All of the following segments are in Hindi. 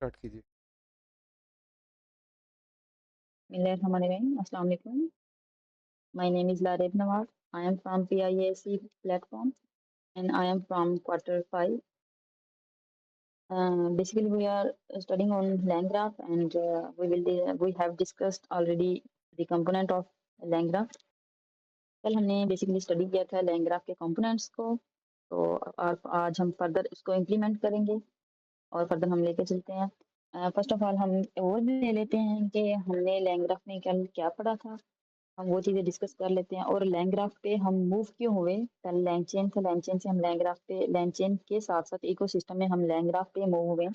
स्टार्ट कीजिए। Bismillahirrahmanirrahim. Assalamu alaikum. My name is Lareb Nawaz. I am from PIAC platform and I am from quarter 5. Basically, we are studying on LangGraph and we have discussed already the component of LangGraph. कल हमने बेसिकली स्टडी किया था LangGraph के कंपोनेंट्स को, तो आज हम फर्दर उसको इम्प्लीमेंट करेंगे और फर्दर हम लेके चलते हैं। फर्स्ट ऑफ ऑल हम ओवरव्यू ले लेते हैं कि हमने LangGraph में कल क्या पढ़ा था। हम वो चीज़ें डिस्कस कर लेते हैं और लैंग्राफ पे हम मूव क्यों हुए। कल लैंगचेन था, लैंगचेन से हम लैंग्राफ पे, लैंगचेन के साथ साथ इकोसिस्टम में हम लैंग्राफ पे मूव हुए।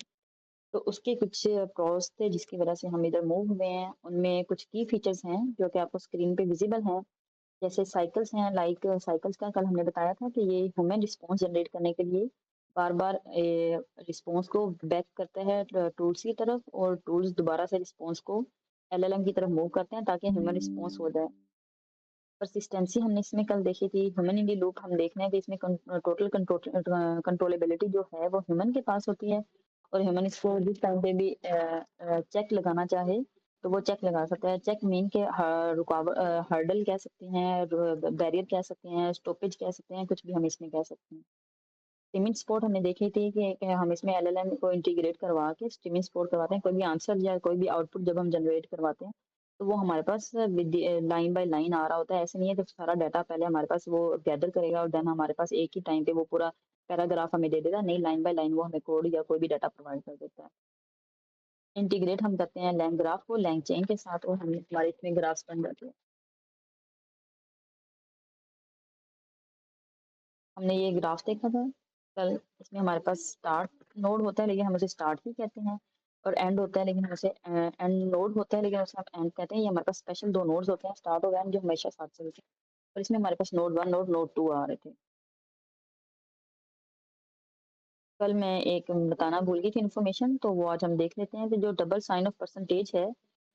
तो उसके कुछ प्रोस थे जिसकी वजह से हम इधर मूव हुए हैं। उनमें कुछ की फीचर्स हैं जो कि आपको स्क्रीन पे विजिबल हैं। जैसे साइकिल्स हैं, लाइक साइकिल्स का कल हमने बताया था कि ये ह्यूमन रिस्पॉन्स जनरेट करने के लिए बार बार रिस्पॉन्स को बैक करता है टूल्स की तरफ, और टूल्स दोबारा से रिस्पॉन्स को एलएलएम की तरफ मूव करते हैं ताकि ह्यूमन रिस्पॉन्स हो जाए। परसिस्टेंसी हमने इसमें कल देखी थी। ह्यूमन इन द लूप हम देख रहे हैं कि इसमें टोटल कंट्रोलेबिलिटी जो है वो ह्यूमन के पास होती है, और ह्यूमन इसको जिस टाइम पे भी चेक लगाना चाहे तो वो चेक लगा सकता है। चेक मीन के रुकावट, हर्डल कह सकते हैं, बैरियर कह सकते हैं, स्टॉपेज कह सकते हैं, कुछ भी हम इसमें कह सकते हैं। स्ट्रीमिंग सपोर्ट हमने देखी थी कि हम इसमें एलएलएम को इंटीग्रेट करवा के स्ट्रीमिंग सपोर्ट करवाते हैं। कोई भी आंसर या कोई भी आउटपुट जब हम जनरेट करवाते हैं तो वो हमारे पास लाइन बाय लाइन आ रहा होता है। ऐसे नहीं है कि सारा डाटा पहले हमारे पास वो गैदर करेगा और देन हमारे पास एक ही टाइम पे वो पूरा पैराग्राफ हमें दे देगा। नहीं, लाइन बाय लाइन वो हमें कोड या कोई भी डाटा प्रोवाइड कर देता है। इंटीग्रेट हम करते हैं लैंग ग्राफ को लैंग चेन के साथ और हम हमारे इसमें ग्राफ्स बन जाते हैं। हमने ये ग्राफ देखा था कल। इसमें हमारे पास स्टार्ट नोड होता है लेकिन हम उसे स्टार्ट ही कहते हैं, और एंड होता है लेकिन हम उसे एंड नोड होता है लेकिन उसे हम एंड कहते हैं। ये हमारे पास स्पेशल दो नोड्स होते हैं, स्टार्ट और एंड, जो हमेशा साथ चलते हैं। और इसमें हमारे पास नोड वन नोड टू आ रहे थे। कल मैं एक बताना भूल गई थी इन्फॉर्मेशन, तो वो आज हम देख लेते हैं। कि जो डबल साइन ऑफ परसेंटेज है,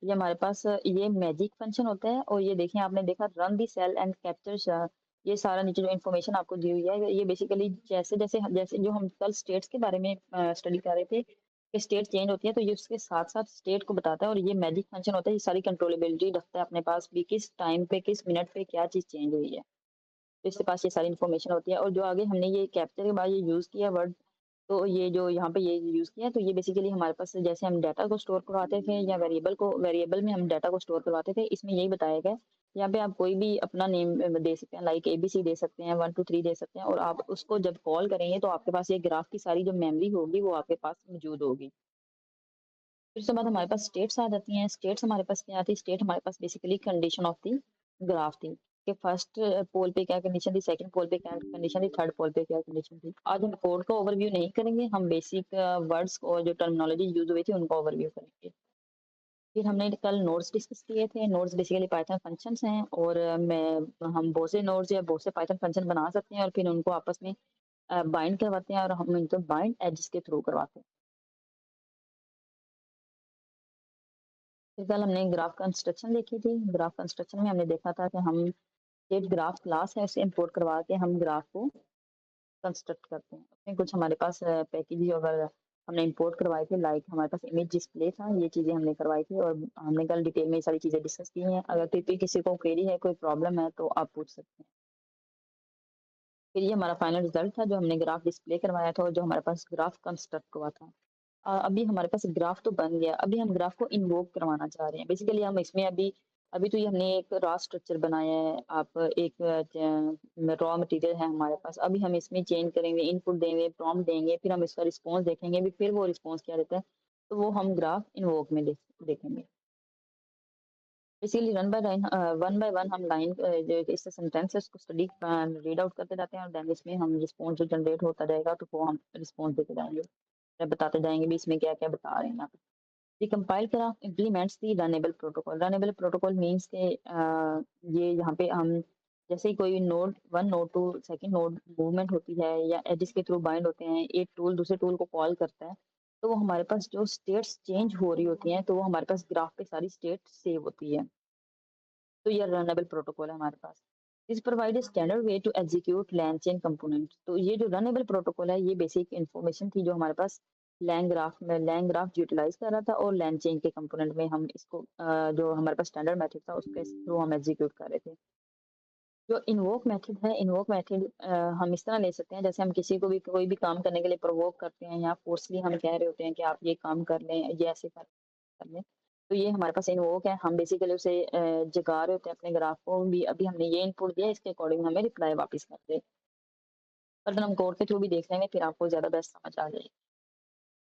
ये हमारे पास ये मैजिक फंक्शन होता है। और ये देखें, आपने देखा run the cell and capture, ये सारा नीचे जो इन्फॉर्मेशन आपको दी हुई है, ये बेसिकली जैसे जैसे जैसे जो हम कल स्टेट्स के बारे में स्टडी कर रहे थे कि स्टेट चेंज होती है, तो ये उसके साथ साथ स्टेट को बताता है। और ये मैजिक फंक्शन होता है, ये सारी कंट्रोलेबिलिटी रखता है अपने पास भी, किस टाइम पे किस मिनट पे क्या चीज़ चेंज हुई है। तो इसके पास ये सारी इन्फॉर्मेशन होती है। और जो आगे हमने ये कैप्चर के बाद ये यूज़ किया वर्ड, तो ये जो यहाँ पे ये यूज़ किया है, तो ये बेसिकली हमारे पास जैसे हम डाटा को स्टोर करवाते थे या वेरिएबल में हम डाटा को स्टोर करवाते थे, इसमें यही बताया गया है। यहाँ पे आप कोई भी अपना नेम दे सकते हैं, लाइक एबीसी दे सकते हैं, 1 2 3 दे सकते हैं, और आप उसको जब कॉल करेंगे तो आपके पास ये ग्राफ की सारी जो मेमोरी होगी वो आपके पास मौजूद होगी। फिर उसके बाद हमारे पास स्टेट्स आ जाती हैं। स्टेट्स हमारे पास क्या आती है? स्टेट हमारे पास basically condition of the graph थी कि फर्स्ट पोल पे क्या कंडीशन थी, सेकंड पोल पे क्या कंडीशन थी, थर्ड पोल पे क्या कंडीशन थी। आज हम कोड का ओवरव्यू नहीं करेंगे, हम बेसिक वर्ड्स और जो टर्मिनोलॉजी यूज हुई थी उनका ओवरव्यू करेंगे। फिर हमने कल नोड्स डिस्कस किए थे। नोड्स बेसिकली पाइथन फंक्शंस हैं, और मैं हम बहुत से नोड्स या बहुत से पाइथन फंक्शन बना सकते हैं और फिर उनको आपस में बाइंड करवाते हैं, और हम इनको बाइंड एजेस के थ्रू करवाते हैं। फिर कल हमने ग्राफ कंस्ट्रक्शन देखी थी। ग्राफ कंस्ट्रक्शन में हमने देखा था कि हम एक ग्राफ क्लास है, उसे इंपोर्ट करवा के हम ग्राफ को कंस्ट्रक्ट करते हैं। उसमें कुछ हमारे पास पैकेज वगैरह हमने इंपोर्ट करवाए थे, लाइक हमारे पास इमेज डिस्प्ले था, ये चीज़ें हमने करवाई थी। और हमने कल डिटेल में ये सारी चीज़ें डिस्कस की हैं। अगर फिर भी किसी को क्वेरी है, कोई प्रॉब्लम है, तो आप पूछ सकते हैं। फिर ये हमारा फाइनल रिजल्ट था जो हमने ग्राफ डिस्प्ले करवाया था और जो हमारे पास ग्राफ कंस्ट्रक्ट हुआ था। अभी हमारे पास ग्राफ तो बन गया, अभी हम ग्राफ को इन्वोक करवाना चाह रहे हैं। बेसिकली हम इसमें अभी अभी तो ये हमने एक रॉ स्ट्रक्चर बनाया है। आप एक रॉ मटेरियल है हमारे पास, अभी हम इसमें चेंज करेंगे, इनपुट देंगे, प्रॉम्प्ट देंगे, फिर हम इसका रिस्पॉन्स देखेंगे, भी फिर वो रिस्पॉन्स क्या देता है, तो वो हम ग्राफ इन्वोक में देखेंगे। बेसिकली वन बाय वन हम लाइन जो इससे सेंटेंस है उसको स्टडी रीड आउट करते जाते हैं, और देन इसमें हम रिस्पॉन्स जो जनरेट होता जाएगा तो वो हम रिस्पॉन्स देते जाएंगे, बताते जाएंगे भी इसमें क्या क्या बता रहे हैं आप। The compile graph implements the runnable protocol. Runnable protocol means के ये यहाँ पे हम जैसे ही कोई node one node two second node movement होती है या एडिस के थ्रू बाइंड होते हैं, एक टूल दूसरे टूल को कॉल करता है, तो वो हमारे पास जो स्टेट्स चेंज हो रही होती हैं तो वो हमारे पास ग्राफ पे सारी स्टेट सेव होती है। तो ये रनएबल प्रोटोकॉल है हमारे पास। This provide standard way to execute LangChain component. तो ये जो रनएबल प्रोटोकॉल है, ये बेसिक इन्फॉर्मेशन थी जो हमारे पास लैंग ग्राफ यूटिलाइज कर रहा था और लैंग चेन के कंपोनेंट में हम इसको जो हमारे पास स्टैंडर्ड मेथड था उसके थ्रू हम एग्जीक्यूट कर रहे थे। जो इन्वोक मेथड है, इन्वोक मेथड हम इस तरह ले सकते हैं जैसे हम किसी को भी कोई भी काम करने के लिए प्रोवोक करते हैं या फोर्सली हम कह रहे होते हैं कि आप ये काम कर लें, ये ऐसे कर लें। तो ये हमारे पास इन्वोक है, हम बेसिकली उसे जगा रहे होते हैं अपने ग्राफ को भी, अभी हमने ये इनपुट दिया, इसके अकॉर्डिंग हमें रिप्लाई वापस कर दे। फर्दर हम कोड के थ्रू भी देख लेंगे, फिर आपको ज़्यादा बेस्ट समझ आ जाएगी।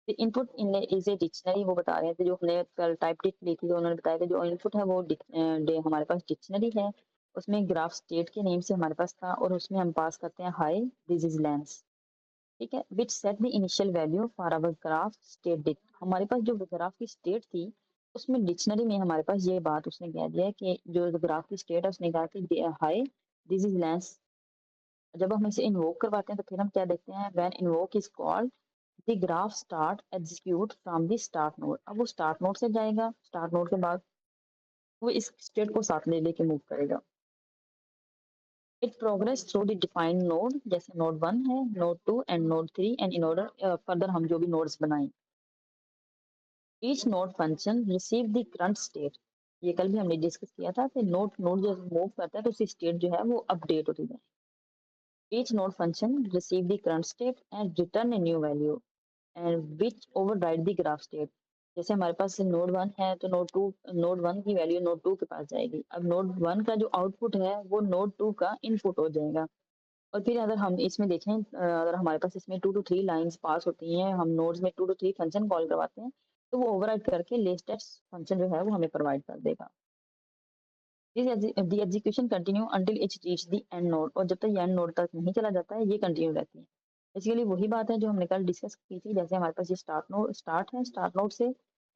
The input in is a dictionary, वो बता रहे थे जो हमने कल टाइप टिक ली थी, तो उन्होंने बताया था जो इनपुट है वो हमारे पास डिक्शनरी है, उसमें ग्राफ स्टेट के नेम से हमारे पास था और उसमें हम पास करते हैं हाई, दिस इज लेंस, ठीक है, which set the initial value for our graph state डिट। हमारे पास जो ग्राफ की स्टेट थी उसमें डिक्शनरी में हमारे पास ये बात उसने कह दिया कि जो ग्राफ की स्टेट है उसने कहा कि हाई, दिस इज लेंस। जब हम इसे इन्वोक करवाते हैं तो फिर हम क्या देखते हैं, when invoke is called the graph start execute from the start node. अब वो स्टार्ट नोड से जाएगा, स्टार्ट नोड के बाद वो इस स्टेट को साथ ले लेके मूव करेगा। It progress through the defined node, जैसे नोड 1 है, node 2 and node 3, and in order further हम जो भी नोड्स बनाएं। Each node function receive the current state, ये कल भी हमने डिस्कस किया था कि नोड नोड जो मूव करता है तो उसकी स्टेट जो है वो अपडेट होती है। Each node function receive the current state and return a new value and which override the graph state. जैसे हमारे पास नोड 1 है तो नोड 1 की वैल्यू नोड 2 के पास जाएगी। अब नोड 1 का जो आउटपुट है वो नोड 2 का इनपुट हो जाएगा। और फिर अगर हम इसमें देखें, अगर हमारे पास इसमें 2 टू 3 लाइंस पास होती हैं, हम नोड्स में 2 टू 3 फंक्शन कॉल करवाते हैं, तो वो ओवरराइड करके लेटेस्ट फंक्शन जो है वो हमें प्रोवाइड कर देगा। The execution continue until it reach the end node, और जब तक ये एंड नोड तक नहीं चला जाता है ये कंटिन्यू रहती है। बेसिकली वही बात है जो हमने कल डिस्कस की थी, जैसे हमारे पास ये स्टार्ट है, स्टार्ट नोड से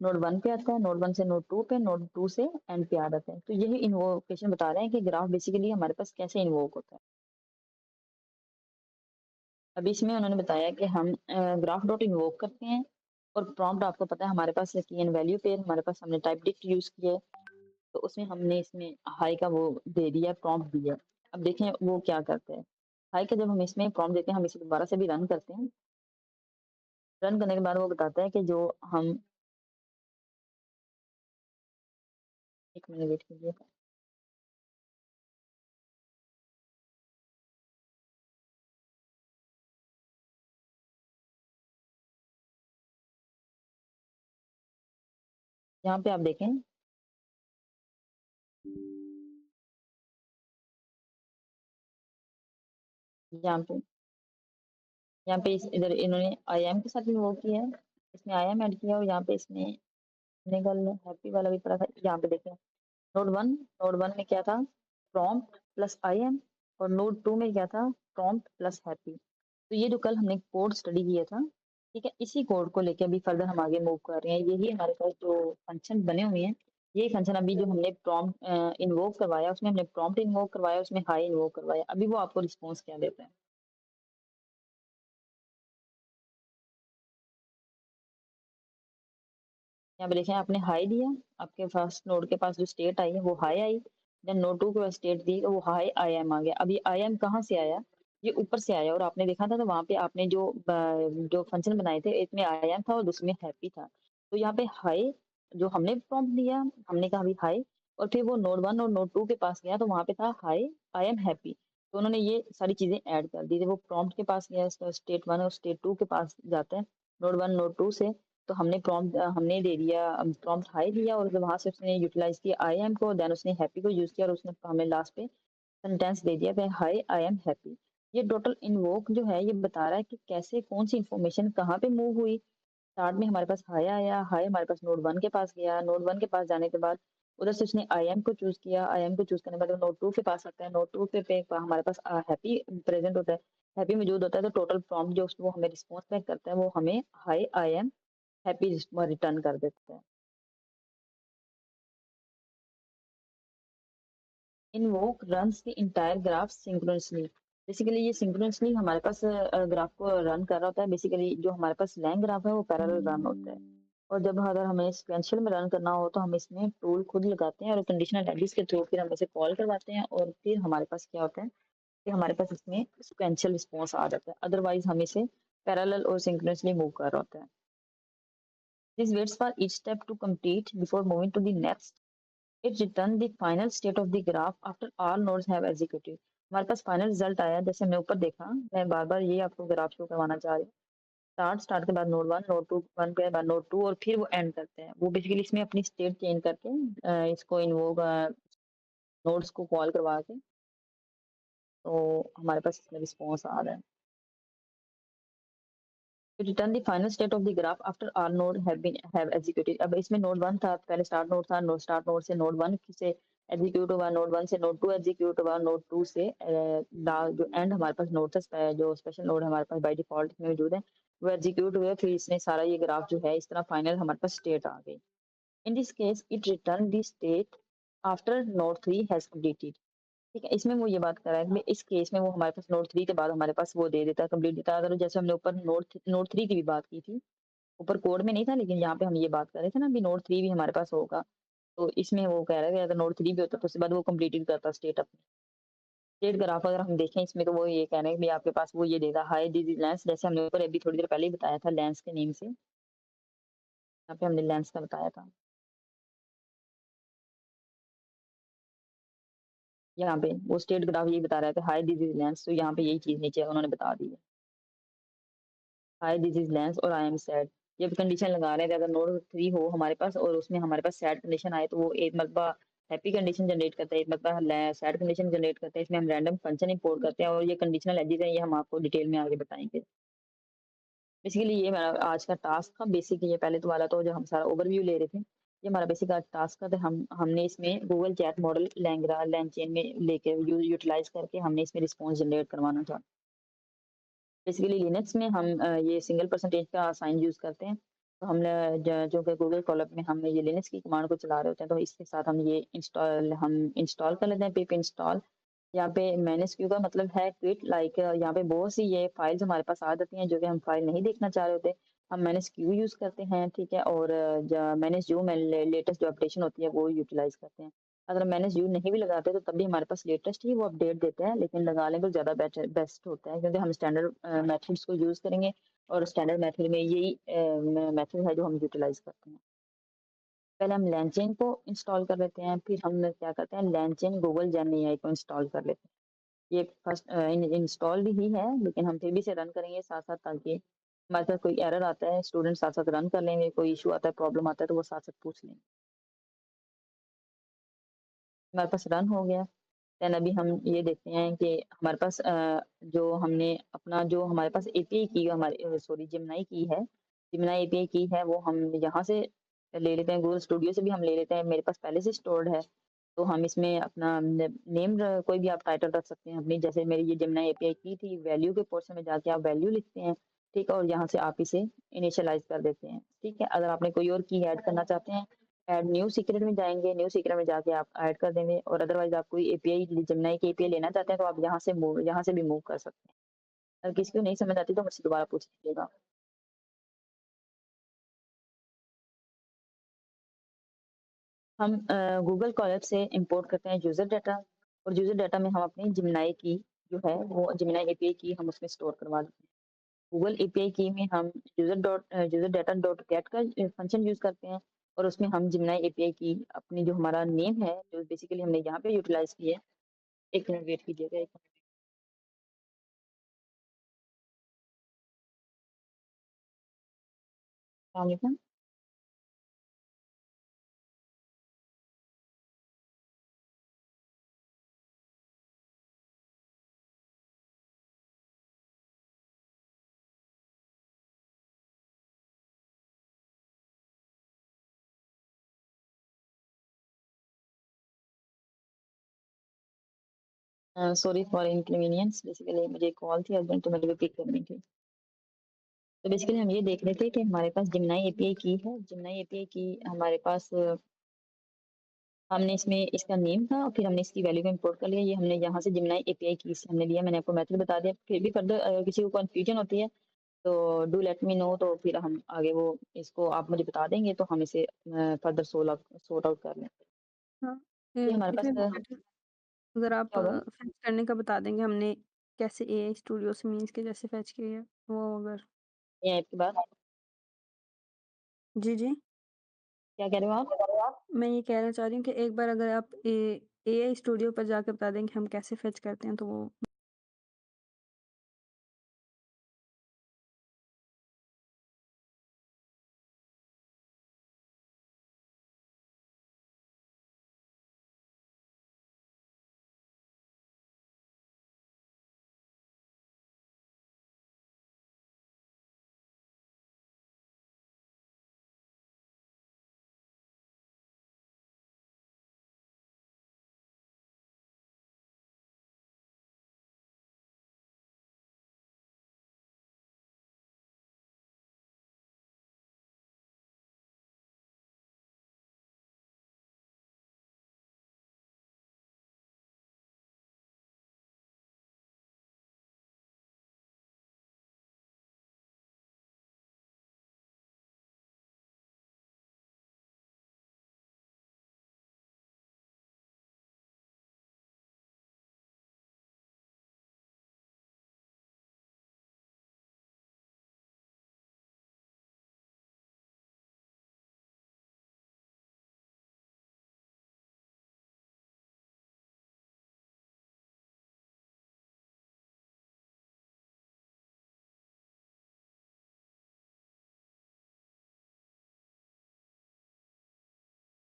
नोड 1 पे आता है, नोड 1 से नोड 2 पे, नोड 2 से एंड पे आ जाता है। तो यही इन्वोकेशन बता रहे हैं कि ग्राफ बेसिकली हमारे पास कैसे इन्वोक होता है। अभी इसमें उन्होंने बताया कि हम ग्राफ डॉट इन्वोक करते हैं और प्रॉम्प्ट आपको पता है हमारे पास की एन वैल्यू पे हमारे पास हमने टाइप डिक्ट यूज किया है, तो उसमें हमने इसमें हाई का वो दे दिया, प्रॉम्प्ट दिया। अब देखें वो क्या करते हैं। हाई का जब हम इसमें प्रॉम्प्ट देते हैं, हम इसे दोबारा से भी रन करते हैं, रन करने के बाद वो बताता है कि जो हम, एक मिनट वेट कीजिए, यहाँ पे आप देखें, यहाँ पे इधर इन्होंने आई एम के साथ भी वो किया है, इसमें आई एम ऐड किया, और यहाँ पे इसमें निकल हैप्पी वाला भी पड़ा था। यहाँ पे देखें नोड वन में क्या था, प्रॉम्प्ट प्लस आई एम, और नोड 2 में क्या था, प्रॉम्प्ट प्लस हैप्पी। तो ये जो कल हमने कोड स्टडी किया था, ठीक है, इसी कोड को लेके अभी फर्दर हम आगे मूव कर रहे हैं। यही हमारे पास जो फंक्शन बने हुए हैं, ये फंक्शन अभी जो हमने प्रॉम्प्ट इन्वोक करवाया, उसमें हमने प्रॉम्प्ट इन्वोक करवाया, उसमें हाई इन्वोक करवाया, अभी वो आपको रिस्पॉन्स क्या देता है। यहाँ पे देखें, आपने हाई दिया, आपके फर्स्ट नोड के पास जो स्टेट आई है वो हाई आई, देन नोड 2 के पास स्टेट दी तो वो हाई आई एम आ गया। अब ये आई एम कहाँ से आया, ये ऊपर से आया, और आपने देखा था तो वहां पे आपने जो फंक्शन बनाए थे, एक में आई एम था और दूसरे में हैप्पी था। तो यहाँ पे हाई जो हमने प्रॉम्प्ट दिया, हमने कहा अभी हाई, और फिर वो नोड 1 और नोड 2 के पास गया तो वहां पे था हाई, आई एम हैप्पी। तो उन्होंने ये सारी चीजें ऐड कर दी थी। वो प्रॉम्प्ट के पास गया, स्टेट 1 और स्टेट 2 के पास जाते हैं, नोड 1 नोड 2 से। तो हमने दे दिया, प्रॉम्प्ट हाई दिया, और वहां से उसने यूटिलाइज किया आई एम को, देन उसने हैप्पी को यूज किया, और उसने हमें लास्ट पे सेंटेंस दे दिया कि हाई आई एम हैप्पी। ये टोटल इन्वोक जो है ये बता रहा है कि कैसे कौन सी इंफॉर्मेशन कहाँ पे मूव हुई। स्टार्ट में हमारे पास हाई आया, हाई हमारे पास नोड 1 के पास गया, नोड 1 के पास जाने के बाद उधर से उसने आई एम को चूज किया, आई एम को चूज करने के बाद नोड 2 के पास आता है, नोड 2 पे हमारे पास हैप्पी प्रेजेंट होता है, हैप्पी मौजूद होता है। तो टोटल प्रॉम्प्ट जो वो हमें रिस्पॉन्स बैक करता है वो हमें hi I am happy return कर देते हैं। Invoke runs the entire graph synchronously, basically ये सिंक्रोनसली हमारे पास ग्राफ को रन कर रहा होता है। बेसिकली जो हमारे पास लैंग ग्राफ है वो पैरेलल रन होता है, और जब अगर हमें सिक्वेंशियल में रन करना हो तो हम इसमें टूल खुद लगाते हैं और कंडीशनल एडिस के थ्रू फिर हम इसे कॉल करवाते हैं, और फिर हमारे पास क्या होता है कि हमारे पास इसमें सिक्वेंशियल रिस्पॉन्स आ जाता है। अदरवाइज हम इसे पैरेलल और सिंक्रोनसली मूव कर रहा होता है। This waits for each step to complete before moving to the next. It return the final state of the graph after all nodes have executed. हमारे पास फाइनल रिजल्ट आया जैसे हमने ऊपर देखा। मैं बार बार ये आपको ग्राफ शो करवाना चाह रही हूँ। स्टार्ट के बाद node one, node two, one के बाद नोड टू और फिर वो एंड करते हैं। वो बेसिकली इसमें अपनी स्टेट चेंज करके इसको इन्वोक नोड्स को कॉल करवा के तो हमारे पास इसमें रिस्पॉन्स आ रहा है। To return the final state of the graph after all node have executed। अब इसमें नोड 1 था, पहले स्टार्ट नोड था, स्टार्ट नोड से नोड 1 से एग्जीक्यूट हुआ, नोड 1 से नोड 2 एग्जीक्यूट हुआ, नोड 2 से जो एंड हमारे पास नोड था, जो स्पेशल नोड हमारे पास बाय डिफॉल्ट इसमें मौजूद है, वो एग्जीक्यूट हुए, फिर इसने सारा ये ग्राफ जो है इस तरह फाइनल हमारे पास स्टेट आ गई। In this case it return the state after node 3 has completed. ठीक है, इसमें वो ये बात कर रहा है कि इस केस में वो हमारे पास नोड 3 के बाद हमारे पास वो दे देता है, कंप्लीट देता है। अगर जैसे हमने ऊपर नोड 3 की भी बात की थी, ऊपर कोड में नहीं था लेकिन यहाँ पे हम ये बात कर रहे थे ना, कि नोड 3 भी हमारे पास होगा। तो इसमें वो कह रहा है कि अगर नोड 3 भी होता तो उसके बाद वो कंप्लीटेड करता स्टेट अपनी। स्टेट ग्राफ अगर हम देखें इसमें तो वो ये कह रहे हैं कि आपके पास वो ये देगा हाई डिजीज लेंस, जैसे हमने ऊपर अभी थोड़ी देर पहले ही बताया था लेंस के नेम से। यहाँ पे हमने लेंस का बताया था। यहाँ पे वो स्टेट ग्राफ यही बता रहा था हाई डिजीज लेंस, तो यहाँ पे यही चीज नीचे उन्होंने बता दी है। हाय दिस इज लेंस और आई एम सैड। ये कंडीशन लगा रहे हैं कि अगर नोड 3 हो हमारे पास और उसमें हमारे पास सैड कंडीशन आए तो वो एक मरतबा हैप्पी कंडीशन जनरेट करता है, एक मरतबा सैड कंडीशन जनरेट करता है। इसमें हम रैंडम फंक्शन इंपोर्ट करते हैं और ये कंडीशनल एजेस हैं, ये हम आपको डिटेल में आगे बताएंगे। बेसिकली ये हमारा आज का टास्क था। बेसिक ये पहले तो वाला तो जो हम सारा ओवरव्यू ले रहे थे, ये हमारा बेसिक आज टास्क था। तो हमने इसमें गूगल चैट मॉडल लैंग्रा लैंचेन में लेके यूटिलाइज करके हमने इसमें रिस्पॉन्स जनरेट करवाना था। बेसिकली लिनक्स में हम ये सिंगल परसेंटेज का साइन यूज़ करते हैं। तो हमने जो कि गूगल कॉलम में हम ये लिनक्स की कमांड को चला रहे होते हैं, तो इसके साथ हम इंस्टॉल कर लेते हैं पिप इंस्टॉल। यहाँ पे मैनेज क्यू का मतलब है क्विट, लाइक यहाँ पे बहुत सी ये फाइल्स हमारे पास आ जाती हैं जो कि हम फाइल नहीं देखना चाह रहे होते। हम मैनेज क्यू यूज़ करते हैं, ठीक है, और मैनेज जो लेटेस्ट जो अपडेशन होती है वो यूटिलाइज करते हैं। अगर मैनेज यू नहीं भी लगाते तो तब भी हमारे पास लेटेस्ट ही वो अपडेट देते हैं, लेकिन लगा लें तो ज़्यादा बेटर बेस्ट होता है क्योंकि हम स्टैंडर्ड मेथड्स को यूज़ करेंगे और स्टैंडर्ड मेथड में यही मेथड है जो हम यूटिलाइज करते हैं। पहले हम लैंचेन को इंस्टॉल कर लेते हैं, फिर हम क्या करते हैं लैंचेन गूगल जेन एआई को इंस्टॉल कर लेते हैं। ये फर्स्ट इंस्टॉल्ड ही है लेकिन हम फिर भी इसे रन करेंगे साथ साथ, ताकि हमारे पास कोई एरर आता है स्टूडेंट साथ साथ रन कर लेंगे, कोई इशू आता है प्रॉब्लम आता है तो वो साथ साथ पूछ लेंगे। हमारे पास रन हो गया। देन अभी हम ये देखते हैं कि हमारे पास जो हमने अपना जो हमारे पास एपीआई की हमारे सॉरी जिमनाई की है, जिमनाई एपीआई की है वो हम यहाँ से ले लेते हैं, गूगल स्टूडियो से भी हम ले लेते हैं, मेरे पास पहले से स्टोर्ड है। तो हम इसमें अपना नेम कोई भी आप टाइटल रख सकते हैं अपनी, जैसे मेरी ये जिमनाई एपीआई की थी, वैल्यू के पोर्शन में जाके आप वैल्यू लिखते हैं, ठीक है, और यहाँ से आप इसे इनिशियलाइज कर देते हैं। ठीक है, अगर आपने कोई और की ऐड करना चाहते हैं, ऐड न्यू सीक्रेट में जाएंगे, न्यू सीक्रेट में जाके आप ऐड कर देंगे, और अदरवाइज आप कोई एपीआई जेमिनी की एपीआई लेना चाहते हैं तो आप यहाँ से भी मूव कर सकते हैं। अगर किसी को नहीं समझ आती तो मुझसे दोबारा पूछ लीजिएगा। हम गूगल कॉलब से इंपोर्ट करते हैं यूजर डाटा, और यूजर डाटा में हम अपनी जिमनाई की जो है वो जिमनाई एपीआई की हम उसमें स्टोर करवा देते हैं। गूगल एपीआई की में हम यूजर डाटा डॉट गेट का फंक्शन यूज करते हैं, और उसमें हम जिमनाई एपीआई की अपनी जो हमारा नेम है जो बेसिकली हमने यहाँ पे यूटिलाइज की है। एक मिनट वेट कीजिएगा, एक मिनट। अस्सलाम सॉरी फॉर इनकन्वीनियंस, बेसिकली मुझे कॉल थी अर्जेंट तो मुझे वो पिक करनी थी। तो बेसिकली हम ये देख रहे थे कि हमारे पास जिमनाई एपीआई की है, जिमनाई एपीआई की हमारे पास हमने इसमें इसका नेम था और फिर हमने इसकी वैल्यू को इंपोर्ट कर लिया। ये हमने यहाँ से जिमनाई एपीआई की से हमने लिया, मैंने आपको मेथड बता दिया। फिर भी फर्दर अगर किसी को कंफ्यूजन होती है तो डू लेट मी नो, तो फिर हम आगे वो इसको आप मुझे बता देंगे तो हम इसे फर्दर सोर्ट आउट कर लें। हाँ, ये हमारे पास इसमें बेटर अगर आप क्या होगा फेच करने का बता देंगे हमने कैसे एआई स्टूडियो से मीन्स के जैसे फेच किए हैं, वो अगर ये आपकी बात। जी, जी। क्या कह रहे हो आप? मैं ये कहना चाह रही हूँ कि एक बार अगर आप एआई स्टूडियो पर जाके बता दें कि हम कैसे फेच करते हैं तो वो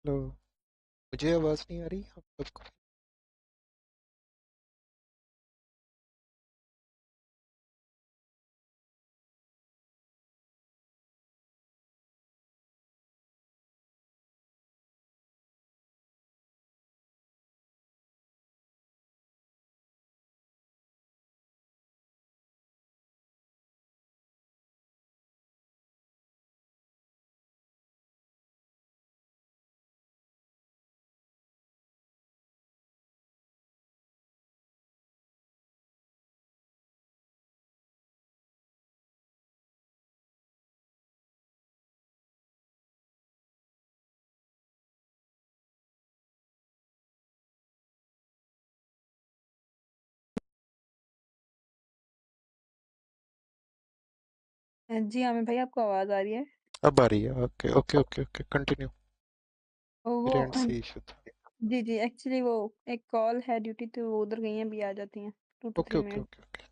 हेलो। मुझे आवाज़ नहीं आ रही आप सबको? जी हाँ, मैं भाई आपको आवाज़ आ रही है? अब आ रही है। Okay okay okay okay, continue. वो मेरे एंड से इशू था। जी, जी, एक्चुअली वो एक कॉल है ड्यूटी तो वो उधर गई हैं, अभी आ जाती हैं 2 two okay 3 okay minute. Okay okay.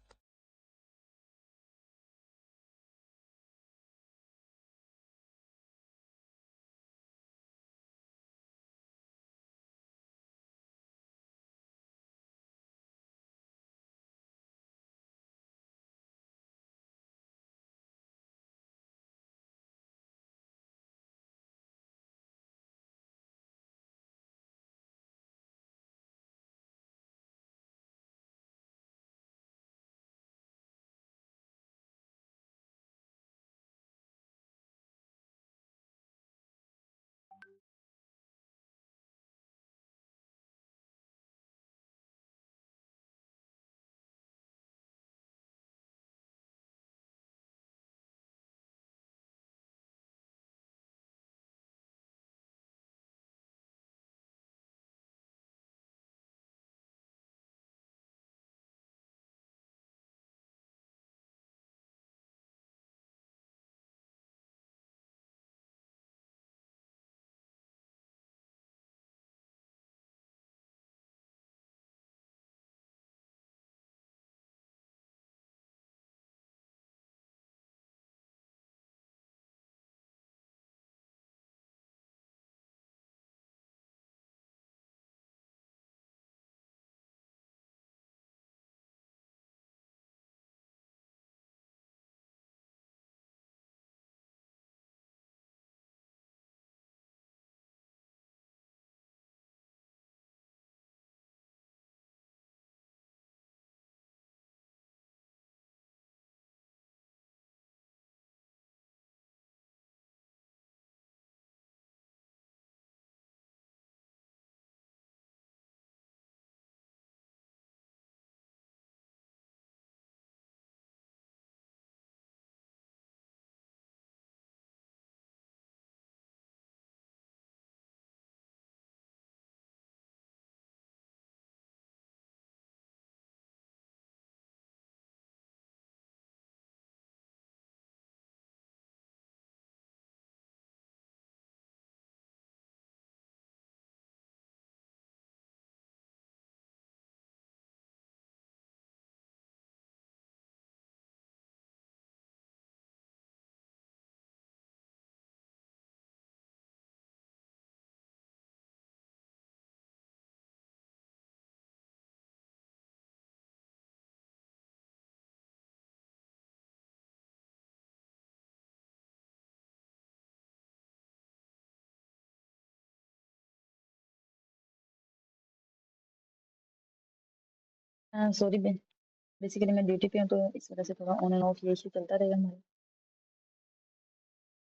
Sorry basically मैं ड्यूटी पे हूँ, तो इस वजह से थोड़ा ऑन एंड ऑफ ये इशू चलता रहेगा हमारा।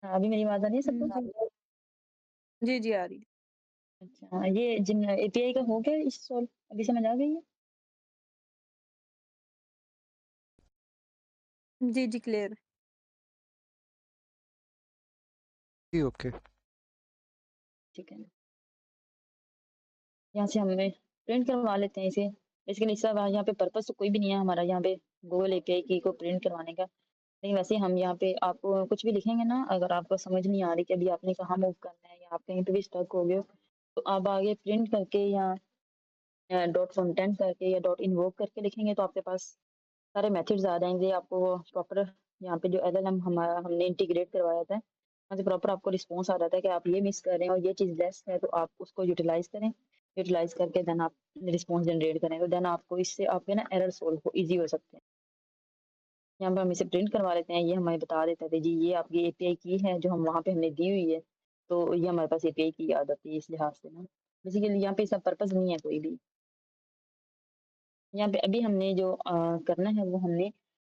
हाँ, अभी मेरी आवाज़ आ रही है सबको? जी। जी, जी, आ रही है। अच्छा, ये जिन एपीआई का हो गया इस सॉल्व, अभी समझ आ गई है? जी, जी, क्लियर है। जी ओके। ठीक है। यहाँ से हमें प्रिंट करवा लेते हैं इसे। बेसिकली इसका यहाँ पे पर्पस तो कोई भी नहीं है हमारा यहाँ पे गूगल एपीआई की को प्रिंट करवाने का। नहीं, वैसे हम यहाँ पे आपको कुछ भी लिखेंगे ना, अगर आपको समझ नहीं आ रही कि अभी आपने कहाँ मूव करना है या आप कहीं पे भी स्टक हो गए हो, तो आप आगे प्रिंट करके या डॉट कंटेंट करके या डॉट इन्वोक करके लिखेंगे, तो आपके पास सारे मेथड्स आ जाएंगे। आपको वो प्रॉपर यहाँ पे जो एलएलएम हमारा हमने इंटीग्रेट करवाया था, वहाँ से प्रॉपर आपको रिस्पॉन्स आ जाता है कि आप ये मिस कर रहे हैं और ये चीज़ लेस है, तो आप उसको यूटिलाइज करें। यूटिलाइज करके देन आप रिस्पॉन्स जनरेट करें, तो देन आपको इससे आपके ना एरर सोल्व हो ईजी हो सकते हैं। यहाँ पे हम इसे प्रिंट करवा लेते हैं। ये हमें बता देता है जी ये आपकी एपीआई की है जो हम वहाँ पे हमने दी हुई है, तो ये हमारे पास एपीआई की आ जाती है इस लिहाज से ना। बेसिकली यहाँ पे इसका पर्पज नहीं है कोई भी। यहाँ पे अभी हमने जो करना है वो हमने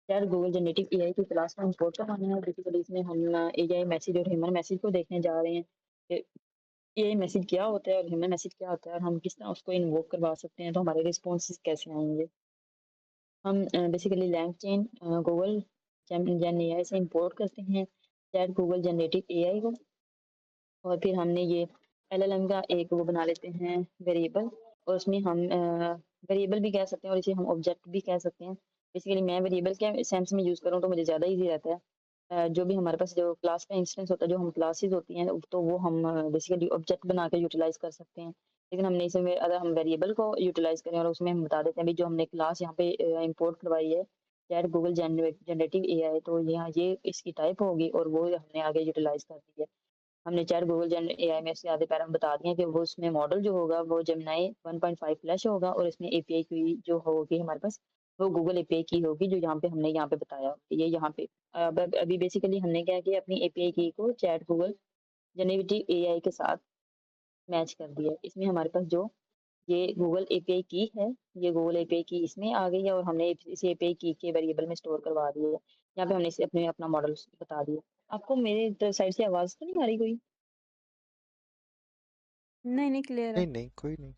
यार गूगल जनरेटिव एआई की क्लास में इंपोर्ट करवाना है। बेसिकली इसमें हम एआई मैसेज और ह्यूमन मैसेज को देखने जा रहे हैं कि एआई मैसेज क्या होता है और ह्यूमन मैसेज क्या होता है, और हम किस तरह उसको इन्वोक करवा सकते हैं, तो हमारे रिस्पॉन्सेज कैसे आएंगे। हम बेसिकली लैंग चेन गूगल जन एआई से इंपोर्ट करते हैं चैट गूगल जनरेटिव एआई को, और फिर हमने ये एलएलएम का एक वो बना लेते हैं वेरिएबल, और उसमें हम वेरिएबल भी कह सकते हैं और इसे हम ऑब्जेक्ट भी कह सकते हैं। बेसिकली मैं वेरिएबल के सेंस में यूज़ करूँ तो मुझे ज़्यादा इजी रहता है। जो भी हमारे पास जो क्लास का इंस्टेंस होता है, जो हम क्लासेस होती हैं, तो वो हम बेसिकली ऑब्जेक्ट बना के यूटिलाइज कर सकते हैं। लेकिन हमने इसमें अगर हम वेरिएबल को यूटिलाइज करें और उसमें हम बता देते हैं भी जो हमने क्लास यहाँ पे इंपोर्ट करवाई है चैट गूगल जनरेटिव एआई, तो यहाँ ये इसकी टाइप होगी और वो हमने आगे यूटिलाइज कर दी है। हमने चैट गूगल जन एआई में इसके आधे पैरा में बता दिए कि वो उसमें मॉडल जो होगा वो जेमिनी 1.5 फ्लैश होगा, और इसमें एपीआई की जो होगी हमारे पास वो गूगल एपीआई की होगी, जो यहाँ पे हमने यहाँ पे बताया ये यहाँ पे। अब अभी बेसिकली हमने क्या किया, अपनी एपीआई की को चैट गूगल जनरेटिव एआई के साथ मैच कर दिया। इसमें हमारे पास जो ये गूगल एपीआई की है, ये गूगल एपीआई की इसमें आ गई है, और हमने इस एपीआई की के वेरिएबल में स्टोर करवा दिया है। यहाँ पे हमने इसे अपना मॉडल बता दिया। आपको मेरे साइड से आवाज़ तो नहीं आ रही कोई? नहीं, नहीं, क्लियर है। नहीं नहीं कोई नहीं।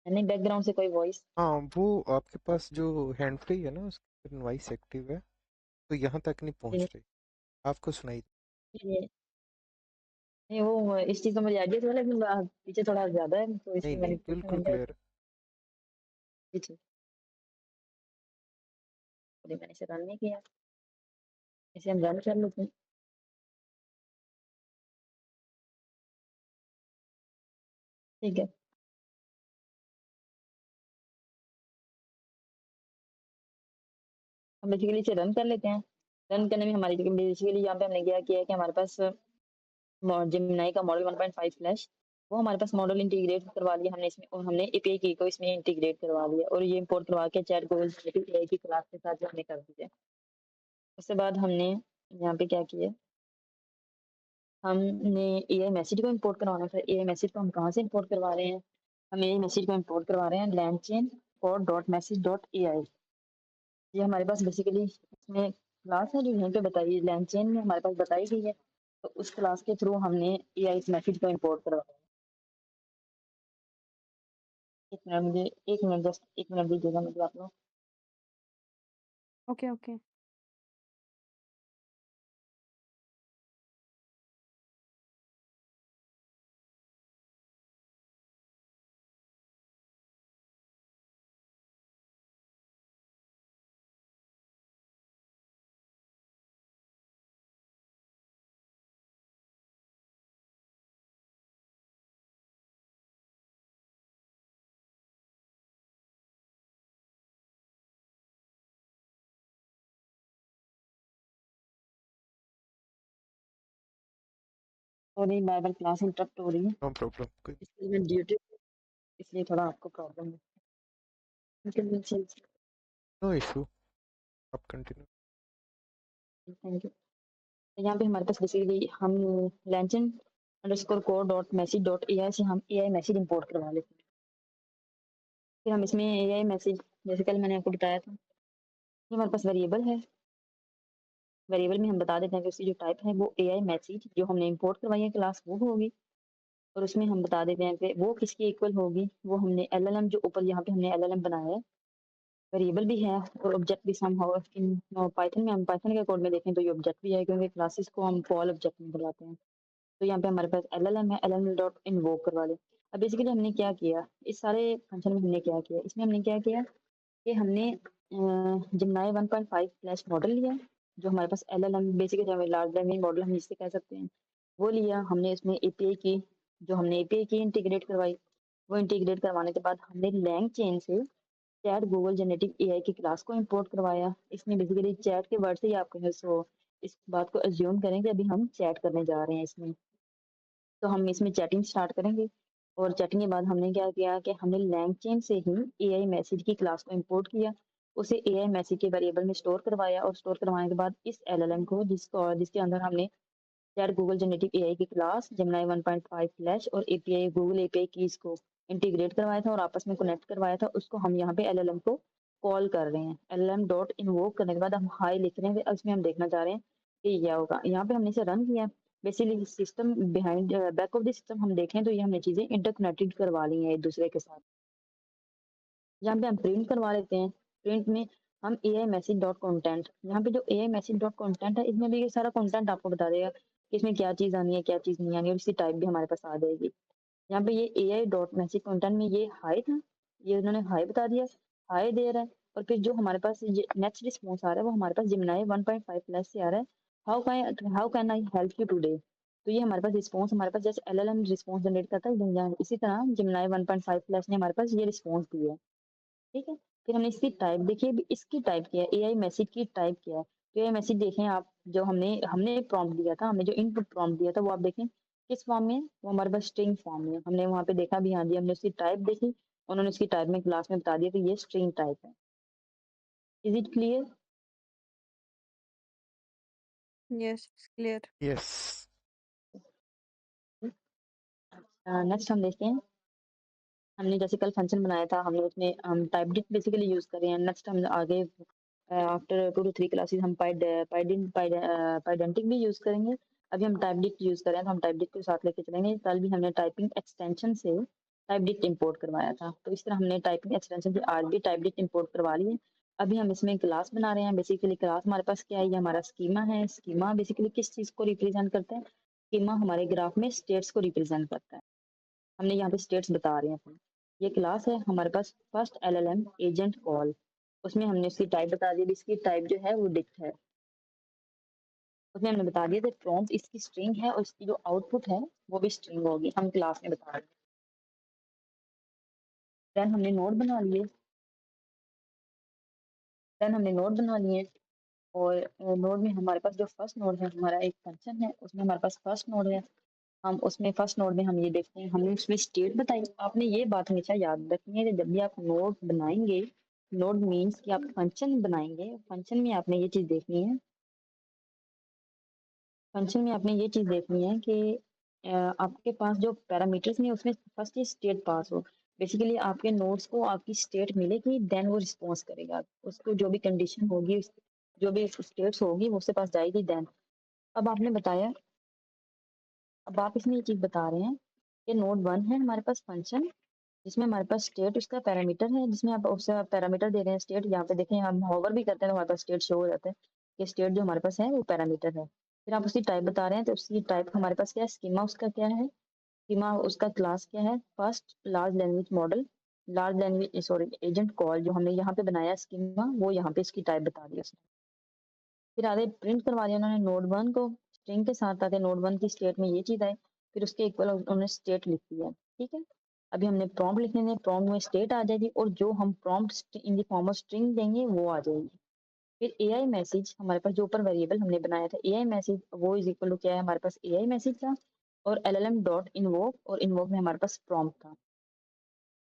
नहीं, बैकग्राउंड से कोई वॉइस? हाँ वो आपके पास जो हैंड फ्री है ना उसकी नॉइस एक्टिव है, तो यहाँ तक नहीं पहुँच रही। आपको सुनाई? नहीं, नहीं, वो इस चीज़ का मुझे आइडिया था, लेकिन पीछे थोड़ा ज़्यादा है, तो नहीं इसलिए नहीं मैंने पूछा। बिल्कुल मैंने क्लियर। पीछे मैंने इसे रन नहीं किया, इसे हम रन कर लेते हैं। ठीक है, हम बेसिकली इसे रन कर लेते हैं। रन करने में हमारी बेसिकली यहाँ पे हमने क्या किया है कि हमारे पास जेमिनी का मॉडल 1.5 फ्लैश, वो हमारे पास मॉडल इंटीग्रेट करवा लिया हमने इसमें, और हमने एपीआई की को इसमें इंटीग्रेट करवा लिया, और ये इंपोर्ट करवा के चैट गूगल एपीआई की क्लास के साथ जो हमने कर दिया। उसके बाद हमने यहाँ पे क्या किया, हमने एआई मैसेज को इंपोर्ट करवाना था। एआई मैसेज को हम कहाँ से इंपोर्ट करवा रहे हैं? हम एआई मैसेज को इंपोर्ट करवा रहे हैं लैंडचेन और डॉट मैसेज डॉट एआई। ये हमारे पास बेसिकली इसमें क्लास है जो यहीं पे बताइए लैंडचेन में हमारे पास बताई गई है, तो उस क्लास के थ्रू हमने एआई मैसेज को इंपोर्ट करवाया। एक मिनट मुझे, एक मिनट, जस्ट एक मिनट दीजिएगा मुझे आप लोग। Okay, okay. और ये बार बार क्लास इंटरप्ट हो रही है, नो प्रॉब्लम कोई। इसलिए मैं ड्यूटी, इसलिए थोड़ा आपको प्रॉब्लम है। नो इशू, आप कंटिन्यू। Thank you. यहाँ पे हमारे पास बेसिकली हम LangChain underscore code dot message dot AI से हम एआई मैसेज इंपोर्ट करवा लेते हैं। फिर हम इसमें AI मैसेज, जैसे कल मैंने आपको बताया था, ये हमारे पास वेरिएबल है। वेरिएबल में हम बता देते हैं कि उसकी जो टाइप है वो AI मैसेज जो हमने इंपोर्ट करवाई है क्लास वो होगी, और उसमें हम बता देते हैं कि वो किसकी इक्वल होगी। वो हमने LLM जो ऊपर यहाँ पे हमने LLM बनाया है, वेरिएबल भी है और ऑब्जेक्ट भी समहाउ इन पाइथन में, हम पाइथन के कोड में देखें तो ये ऑब्जेक्ट भी है, क्योंकि क्लासेस को हम कॉल ऑब्जेक्ट में बुलाते हैं। तो यहाँ पे हमारे पास LLM है, LLM डॉट इन्वोक करवा लें। अब बेसिकली हमने क्या किया इस सारे फंक्शन में, हमने क्या किया इसमें, हमने क्या किया कि हमने जेमिनी 1.5 फ्लैश मॉडल लिया, जो हमारे पास LLM basically large language model हम जिससे कह सकते हैं, वो लिया हमने। इसमें API की, जो हमने API की इंटीग्रेट करवाई, वो इंटीग्रेट करवाने के बाद हमने लैंग चेन से चैट गूगल जेनेटिव AI की क्लास को इंपोर्ट करवाया। इसमें बेसिकली चैट के वर्ड से ही आप कहें सो इस बात को अज्यूम करें कि अभी हम चैट करने जा रहे हैं इसमें। तो हम इसमें चैटिंग स्टार्ट करेंगे, और चैटिंग के बाद हमने क्या किया कि हमने लैंग चेन से ही AI मैसेज की क्लास को इंपोर्ट किया, उसे AI मैसेज के वेरिएबल में स्टोर करवाया, और स्टोर करवाने के बाद इस LLM को जिसके अंदर हमने चैट गूगल जेनेटिव AI की क्लास जेमिनी 1.5 फ्लैश और API गूगल API कीज को इंटीग्रेट करवाया था और आपस में कनेक्ट करवाया था, उसको हम यहाँ पे LLM को कॉल कर रहे हैं। LLM डॉट इन्वोक करने के बाद हम हाई लिख रहे हैं, उसमें हम देखना चाह रहे हैं कि क्या होगा। यहाँ पे हमने इसे रन किया। Basically system behind back of the system हम देखें तो ये हमने चीजें इंटरकनेक्टेड करवा ली हैं एक दूसरे के साथ। यहाँ पे हम प्रिंट करवा लेते हैं। प्रिंट में हम AI मैसेज डॉट कॉन्टेंट, यहाँ पे जो AI मैसेज डॉट कॉन्टेंट है इसमें भी ये सारा कॉन्टेंट आपको बता देगा कि इसमें क्या चीज़ आनी है क्या चीज़ नहीं आनी है, और इसकी टाइप भी हमारे पास आ जाएगी। यहाँ पे ये AI डॉट मैसेज कॉन्टेंट में ये हाई था, ये उन्होंने हाई बता दिया, हाई दे रहा है। और फिर जो हमारे पास नेक्स्ट रिस्पॉन्स आ रहा है वो हमारे पास जेमिनी 1.5 प्लस से आ रहा है, how can I help you today. तो ये हमारे पास रिस्पॉन्स, हमारे पास जैसे LLM रिस्पॉन्स जनरेट करता है इसी तरह जेमिनी 1.5 प्लस ने हमारे पास ये रिस्पॉन्स दिया है। ठीक है, फिर हमने इसकी टाइप देखी, अभी इसकी टाइप क्या है, AI मैसेज की टाइप क्या है। तो AI मैसेज देखें आप, जो हमने हमने प्रॉम्प्ट दिया था, हमने जो इनपुट प्रॉम्प्ट दिया था वो आप देखें किस फॉर्म में है, वो हमारे पास स्ट्रिंग फॉर्म में है। हमने वहाँ पे देखा भी, हाँ जी, हमने उसकी टाइप देखी, उन्होंने उसकी टाइप में क्लास में बता दिया कि ये स्ट्रिंग टाइप है। Is it clear? Yes, clear. Yes. Next हम देखते हैं, हमने जैसे कल फंक्शन बनाया था, हमने उसमें हम टाइप डिट बेसिकली यूज कर रहे हैं। नेक्स्ट हम आगे आफ्टर 2 to 3 क्लासेस हम पाइडेंटिक भी यूज करेंगे। अभी हम टाइप डिट यूज कर रहे हैं, तो हम टाइप डिट के साथ लेके चलेंगे। कल भी हमने टाइपिंग एक्सटेंशन से टाइप डिट इंपोर्ट करवाया था, तो इस तरह हमने टाइपिंग एक्सटेंशन से आज भी टाइप डिट इंपोर्ट करवा ली है। अभी हम इसमें क्लास बना रहे हैं। बेसिकली क्लास हमारे पास क्या है, ये हमारा स्कीमा है। स्कीमा बेसिकली किस चीज को रिप्रेजेंट करता है, स्कीमा हमारे ग्राफ में स्टेट्स को रिप्रेजेंट करता है। हमने यहाँ पे स्टेट्स बता रहे हैं अपने। ये क्लास है हमारे पास फर्स्ट LLM एजेंट कॉल, उसमें हमने इसकी टाइप बता दी, इसकी टाइप जो है वो डिक्ट है। उसमें हमने बता दिया कि प्रॉम्प्ट इसकी स्ट्रिंग है और इसकी जो आउटपुट है वो भी स्ट्रिंग होगी, हम क्लास में बता रहे हैं। देन हमने नोड बना लिए, और नोड में हमारे पास जो फर्स्ट नोड है, हमारा एक फंक्शन है, उसमें हमारे पास फर्स्ट नोड है। हम उसमें फर्स्ट नोड में हम ये देखते हैं, हमने उसमें स्टेट बताई। आपने ये बात हमेशा याद रखनी है कि जब भी आप नोड बनाएंगे, नोड मीन्स कि आप फंक्शन बनाएंगे, फंक्शन में आपने ये चीज़ देखनी है, फंक्शन में आपने ये चीज़ देखनी है कि आपके पास जो पैरामीटर्स नहीं उसमें फर्स्ट ये स्टेट पास हो। बेसिकली आपके नोड्स को आपकी स्टेट मिलेगी, देन वो रिस्पॉन्स करेगा, उसको जो भी कंडीशन होगी, जो भी स्टेट्स होगी वो उसके पास जाएगी। देन अब आपने बताया, अब आप इसमें ये चीज़ बता रहे हैं कि नोड 1 है हमारे पास फंक्शन, जिसमें हमारे पास स्टेट उसका पैरामीटर है, जिसमें आप उसका पैरामीटर दे रहे हैं स्टेट। यहाँ पे देखें, हम होवर भी करते हैं तो हमारे पास स्टेट शो हो जाता है कि स्टेट जो हमारे पास है वो पैरामीटर है। फिर आप उसकी टाइप बता रहे हैं, तो उसकी टाइप हमारे पास क्या है, स्कीमा उसका क्या है, स्कीमा उसका क्लास क्या है, first large language model, large language sorry agent call जो हमने यहाँ पे बनाया स्कीमा, वो यहाँ पे इसकी टाइप बता दिया उसने। फिर आगे प्रिंट करवा दिया उन्होंने नोड 1 को स्ट्रिंग के साथ, ताकि नोड 1 की स्टेट में ये चीज़ आए। फिर उसके इक्वल उन्होंने स्टेट लिख दिया। ठीक है, अभी हमने प्रॉम्प्ट लिखने में, प्रॉम्प्ट में स्टेट आ जाएगी, और जो हम prompt in the form of string देंगे वो आ जाएगी। फिर AI मैसेज हमारे पास जो ऊपर वेरिएबल हमने बनाया था AI मैसेज, वो इज इक्वल टू क्या है, हमारे पास AI मैसेज था, और LLM डॉट इन्वोक, और इन्वोक में हमारे पास प्रॉम्प्ट था।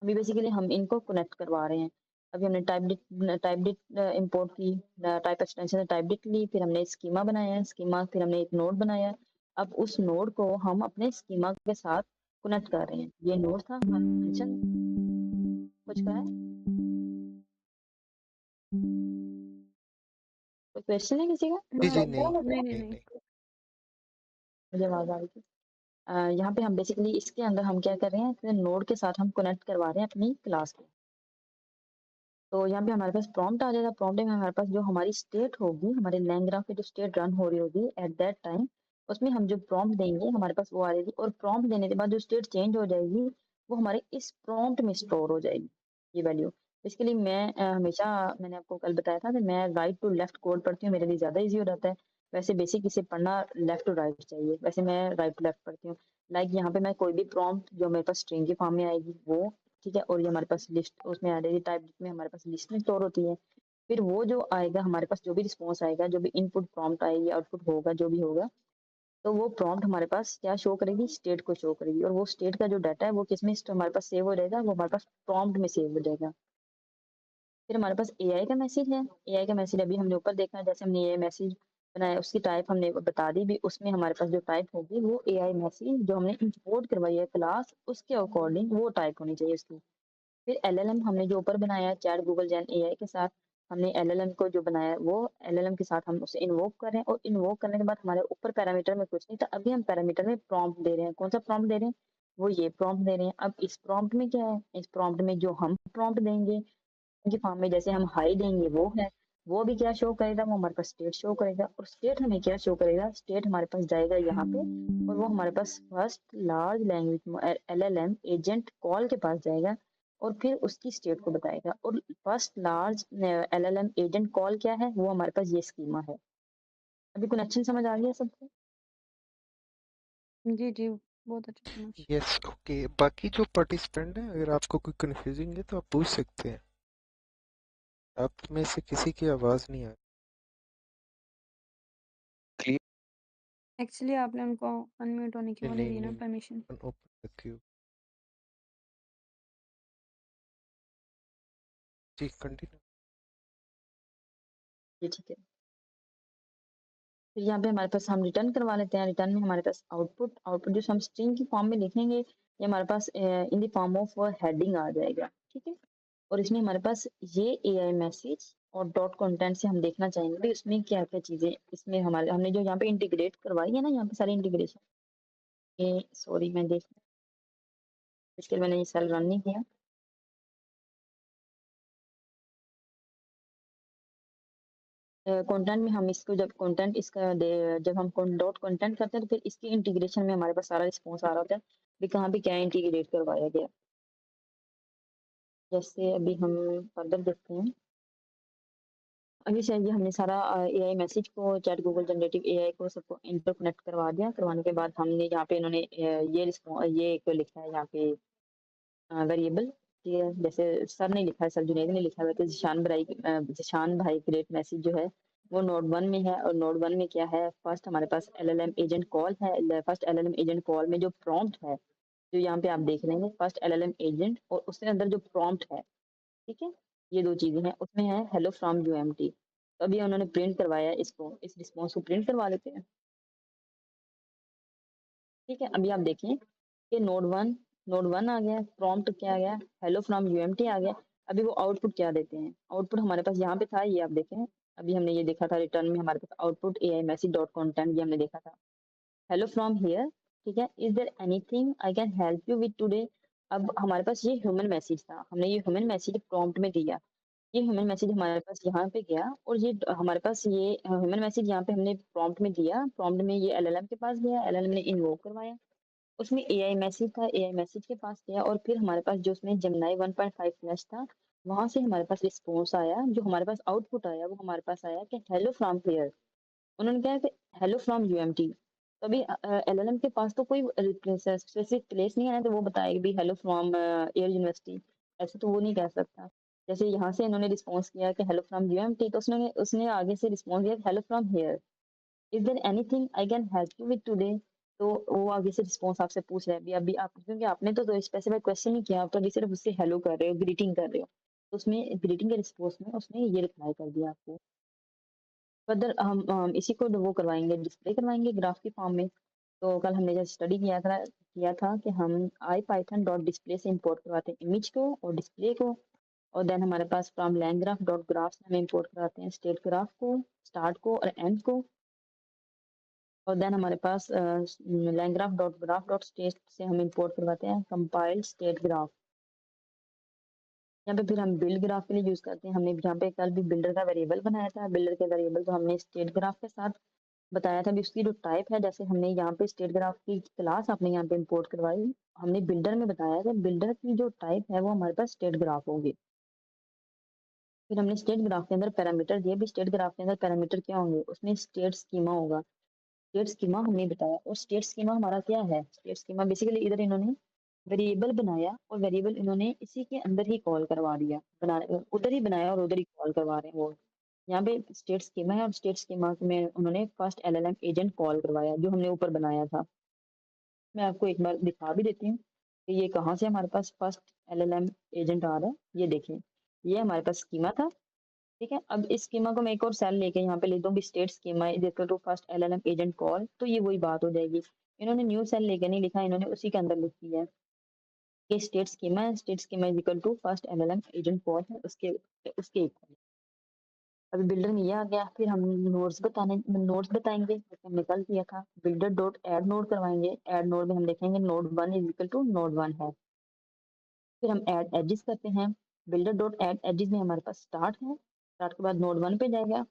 अभी बेसिकली हम इनको कनेक्ट करवा रहे हैं। अभी हमने टाइप डिट इंपोर्ट की, टाइप एक्सटेंशन से टाइप डिट ली, फिर हमने स्कीमा बनाया, स्कीमा फिर हमने एक नोड बनाया। अब उस नोड को हम अपने स्कीमा के साथ कनेक्ट कर रहे हैं। ये नोड था हमारा फंक्शन, कुछ कहा है? कोई क्वेश्चन है किसी का? जी जी, नहीं, नहीं नहीं, नहीं नहीं। नहीं। मुझे आवाज आ रही थी। यहाँ पे हम बेसिकली इसके अंदर हम क्या कर रहे हैं, नोड के साथ हम कनेक्ट करवा रहे हैं अपनी क्लास को। तो यहाँ पे हमारे पास प्रॉम्प्ट आ जाएगा। प्रॉम्प्ट में हमारे पास जो हमारी स्टेट होगी, हमारे लैंग्राफ की जो स्टेट रन हो रही होगी एट दैट टाइम, उसमें हम जो प्रॉम्प्ट देंगे हमारे पास वो आ जाएगी। और प्रॉम्प्ट देने के बाद जो स्टेट चेंज हो जाएगी वो हमारे इस प्रॉम्प्ट में स्टोर हो जाएगी ये वैल्यू। इसके लिए मैं हमेशा, मैंने आपको कल बताया था कि मैं राइट टू लेफ्ट कोड पढ़ती हूँ, मेरे लिए ज़्यादा ईजी हो जाता है। वैसे बेसिक इसे पढ़ना लेफ्ट टू राइट चाहिए, वैसे मैं राइट टू लेफ्ट पढ़ती हूँ। लाइक यहाँ पे मैं कोई भी प्रॉम्प्ट जो मेरे पास स्ट्रिंग के फॉर्म में आएगी वो, ठीक है, और ये हमारे पास लिस्ट उसमें आ जाएगी टाइप, जिसमें हमारे पास लिस्ट में स्टोर होती है। फिर वो जो आएगा हमारे पास, जो भी रिस्पॉन्स आएगा, जो भी इनपुट प्रॉम्प्ट आएगी, आउटपुट होगा, जो भी होगा, तो वो प्रॉम्प्ट हमारे पास क्या शो करेगी, स्टेट को शो करेगी। और वो स्टेट का जो डाटा है वो किसमें हमारे पास सेव हो जाएगा, वो हमारे पास प्रॉम्प्ट में सेव हो जाएगा। फिर हमारे पास एआई का मैसेज है। एआई का मैसेज अभी हमने ऊपर देखा, जैसे हमने ये मैसेज बनाया उसकी टाइप हमने बता दी भी। उसमें हमारे पास जो टाइप होगी वो एआई मैसेज जो हमने इंपोर्ट करवाई है क्लास, उसके अकॉर्डिंग वो टाइप होनी चाहिए उसकी। फिर एलएलएम हमने जो ऊपर बनाया है चैट गूगल जैन एआई के साथ, हमने एलएलएम को जो बनाया है वो एलएलएम के साथ हम उसे इन्वोक कर रहे हैं। और इन्वोक करने के बाद हमारे ऊपर पैरामीटर में कुछ नहीं था, अभी हम पैरामीटर में प्रॉम्प्ट दे रहे हैं। कौन सा प्रॉम्प्ट दे रहे हैं, वो ये प्रॉम्प्ट दे रहे हैं। अब इस प्रॉम्प्ट में क्या है, इस प्रॉम्प्ट में जो हम प्रॉम्प्ट देंगे उनके फॉर्म में, जैसे हम हाई देंगे वो है, वो भी क्या शो करेगा, वो हमारे पास स्टेट शो करेगा। और स्टेट हमें क्या शो करेगा, स्टेट हमारे पास जाएगा यहाँ पे, और वो हमारे पास first large language LLM agent call के पास जाएगा और फिर उसकी स्टेट को बताएगा। और first large LLM agent call क्या है, वो हमारे पास ये स्कीमा है। अभी कनेक्शन समझ आ गया सबको? जी, जी, बहुत अच्छा समझ। Yes, okay. बाकी जो पार्टिसिपेंट हैं, अगर आपको कोई कंफ्यूजिंग है तो आप पूछ सकते हैं। आप में से किसी की आवाज़ नहीं आ रही। एक्चुअली आपने उनको अनम्यूट होने की वो नहीं नहीं दी ना नहीं, परमिशन। ओपन रखी हो। जी, कंटिन्यू। ये ठीक है। फिर यहाँ पे हमारे पास हम रिटर्न करवा लेते हैं। रिटर्न में हमारे पास आउटपुट, आउटपुट जो हम स्ट्रिंग की फॉर्म में लिखेंगे ये हमारे पास in the form of heading आ जाएगा, ठीक है। और इसमें हमारे पास ये एआई मैसेज और डॉट कंटेंट से हम देखना चाहेंगे भाई उसमें क्या क्या चीजें, इसमें हमारे हमने जो यहाँ पे इंटीग्रेट करवाई है ना, यहाँ पे सारी इंटीग्रेशन, ये सॉरी मैं देख, इसके लिए मैंने ये सेल रन नहीं किया। कंटेंट में हम इसको जब कंटेंट इसका जब हम डॉट कंटेंट करते हैं तो फिर इसकी इंटीग्रेशन में हमारे पास सारा रिस्पॉन्स आ रहा होता है कि कहाँ पे क्या इंटीग्रेट करवाया गया। जैसे अभी हम फर्दर देखते हैं। अभी चाहिए हमने सारा एआई मैसेज को, चैट गूगल जनरेटिव एआई को सबको इंटरकनेक्ट करवा दिया। करवाने के बाद हमने यहाँ पे इन्होंने ये एक लिखा है यहाँ पे वेरिएबल, ठीक है। जैसे सर ने लिखा है, सर जुनेद ने लिखा है कि जिशान भाई क्रिएट मैसेज जो है वो नोड 1 में है। और नोड 1 में क्या है, फर्स्ट हमारे पास एलएलएम एजेंट कॉल है। फर्स्ट एलएलएम एजेंट कॉल में जो प्रॉम्प्ट है, जो यहाँ पे आप देख रहे हैं, फर्स्ट एलएलएम एजेंट और उसके अंदर जो प्रॉम्प्ट है, ठीक है, ये दो चीजें हैं। उसमें है हेलो फ्रॉम यूएमटी। तो अभी उन्होंने प्रिंट करवाया इसको, इस रिस्पॉन्स को प्रिंट करवा लेते हैं, ठीक है। अभी आप देखिए कि नोड वन आ गया, प्रॉम्प्ट क्या आ गया, हेलो फ्रॉम यूएमटी आ गया। अभी वो आउटपुट क्या देते हैं, आउटपुट हमारे पास यहाँ पे था, ये आप देखें। अभी हमने ये देखा था रिटर्न में हमारे पास output AI message dot content, ये हमने देखा था हेलो फ्रॉम हियर, ठीक है। Is there anything I can help you with today. अब हमारे पास ये ह्यूमन मैसेज था, हमने ये ह्यूमन मैसेज प्रॉम्प्ट में दिया। ये ह्यूमन मैसेज हमारे पास यहाँ पे गया और ये हमारे पास ये ह्यूमन मैसेज यहाँ पे हमने प्रॉम्प्ट में दिया। प्रॉम्प्ट में ये एलएलएम के पास गया, एलएलएम ने इन्वोक करवाया, उसमें एआई मैसेज था, एआई मैसेज के पास गया। और फिर हमारे पास जो उसमें जेमिनी 1.5 फ्लैश था, वहां से हमारे पास रिस्पॉन्स आया, जो हमारे पास आउटपुट आया वो हमारे पास आया कि हेलो फ्रॉम हियर। उन्होंने कहा कि हेलो फ्रॉम यूएमटी। तो अभी एलएलएम के पास तो कोई स्पेसिफिक प्लेस नहीं है तो वो बताएगी भी हेलो फ्रॉम एयर यूनिवर्सिटी, ऐसे तो वो नहीं कह सकता। जैसे यहाँ से इन्होंने रिस्पॉन्स किया कि हेलो फ्रॉम यूएमटी, तो उसने उसने आगे से रिस्पॉन्स दिया hello from here, is there anything I can help you with today. तो वो आगे से रिस्पॉन्स आपसे पूछ रहा है अभी अभी आप, क्योंकि आपने तो स्पेसिफिक क्वेश्चन नहीं किया, आप तो अभी सिर्फ उससे हेलो कर रहे हो, ग्रीटिंग कर रहे हो। तो उसमें ग्रीटिंग के रिस्पॉन्स में उसने ये रिप्लाई कर दिया आपको। फर्दर हम इसी को वो करवाएंगे, डिस्प्ले करवाएंगे ग्राफ की फॉर्म में। तो कल हमने जो स्टडी किया था कि हम ipython.display से इंपोर्ट करवाते हैं इमेज को और डिस्प्ले को, और देन हमारे पास फ्रॉम langgraph.graph से हम इंपोर्ट कराते हैं स्टेट ग्राफ को, स्टार्ट को और एंड को, और देन हमारे पास langgraph.graph.state से हम इंपोर्ट करवाते हैं कंपाइल्ड स्टेट ग्राफ। यहाँ पे फिर हम बिल्ड ग्राफ के लिए यूज करते हैं। हमने यहाँ पे कल भी बिल्डर का वेरिएबल बनाया था, बिल्डर के वेरिएबल को हमने स्टेट ग्राफ के साथ बताया था भी उसकी जो टाइप है, जैसे हमने यहाँ पे स्टेट ग्राफ की क्लास आपने यहाँ पे इंपोर्ट करवाई, हमने बिल्डर में बताया कि बिल्डर की जो टाइप है वो हमारे पास स्टेट ग्राफ होगी। फिर हमने स्टेट ग्राफ के अंदर पैरामीटर दिए भी, स्टेट ग्राफ के अंदर पैरामीटर क्या होंगे, उसमें स्टेट स्कीमा होगा। स्टेट स्कीमा हमने बताया, और स्टेट स्कीमा हमारा क्या है, स्टेट स्कीमा बेसिकली इधर इन्होंने वेरिएबल बनाया और वेरिएबल इन्होंने इसी के अंदर ही कॉल करवा दिया, बना उधर ही बनाया और उधर ही कॉल करवा रहे हैं वो। यहाँ पे स्टेट स्कीमा है और स्टेट स्कीमा में उन्होंने फर्स्ट एलएलएम एजेंट कॉल करवाया जो हमने ऊपर बनाया था। मैं आपको एक बार दिखा भी देती हूँ कि ये कहाँ से हमारे पास फर्स्ट एलएलएम एजेंट आ रहा है। ये देखें, ये हमारे पास स्कीमा था, ठीक है। अब इस स्कीमा को मैं एक और सेल लेके यहाँ पे ले दूँ भी state schema is equal to first LLM agent call, तो ये वही बात हो जाएगी। इन्होंने न्यू सेल लेके नहीं लिखा, इन्होंने उसी के अंदर लिख दिया है कि स्टेट स्कीमा है, state schema is equal to first LLM agent call है, उसके उसके इक्वल। अभी बिल्डर में ये आ गया, फिर हम नोड्स बताएंगे, जैसे हमने कल किया था बिल्डर डॉट एड नोड करवाएंगे। एड नोड में हम देखेंगे node 1 is equal to node 1 है। फिर हम ऐड एजेस करते हैं, बिल्डर डॉट ऐड एजेस में हमारे पास स्टार्ट है, स्टार्ट के बाद नोड 1 पे जाएगा,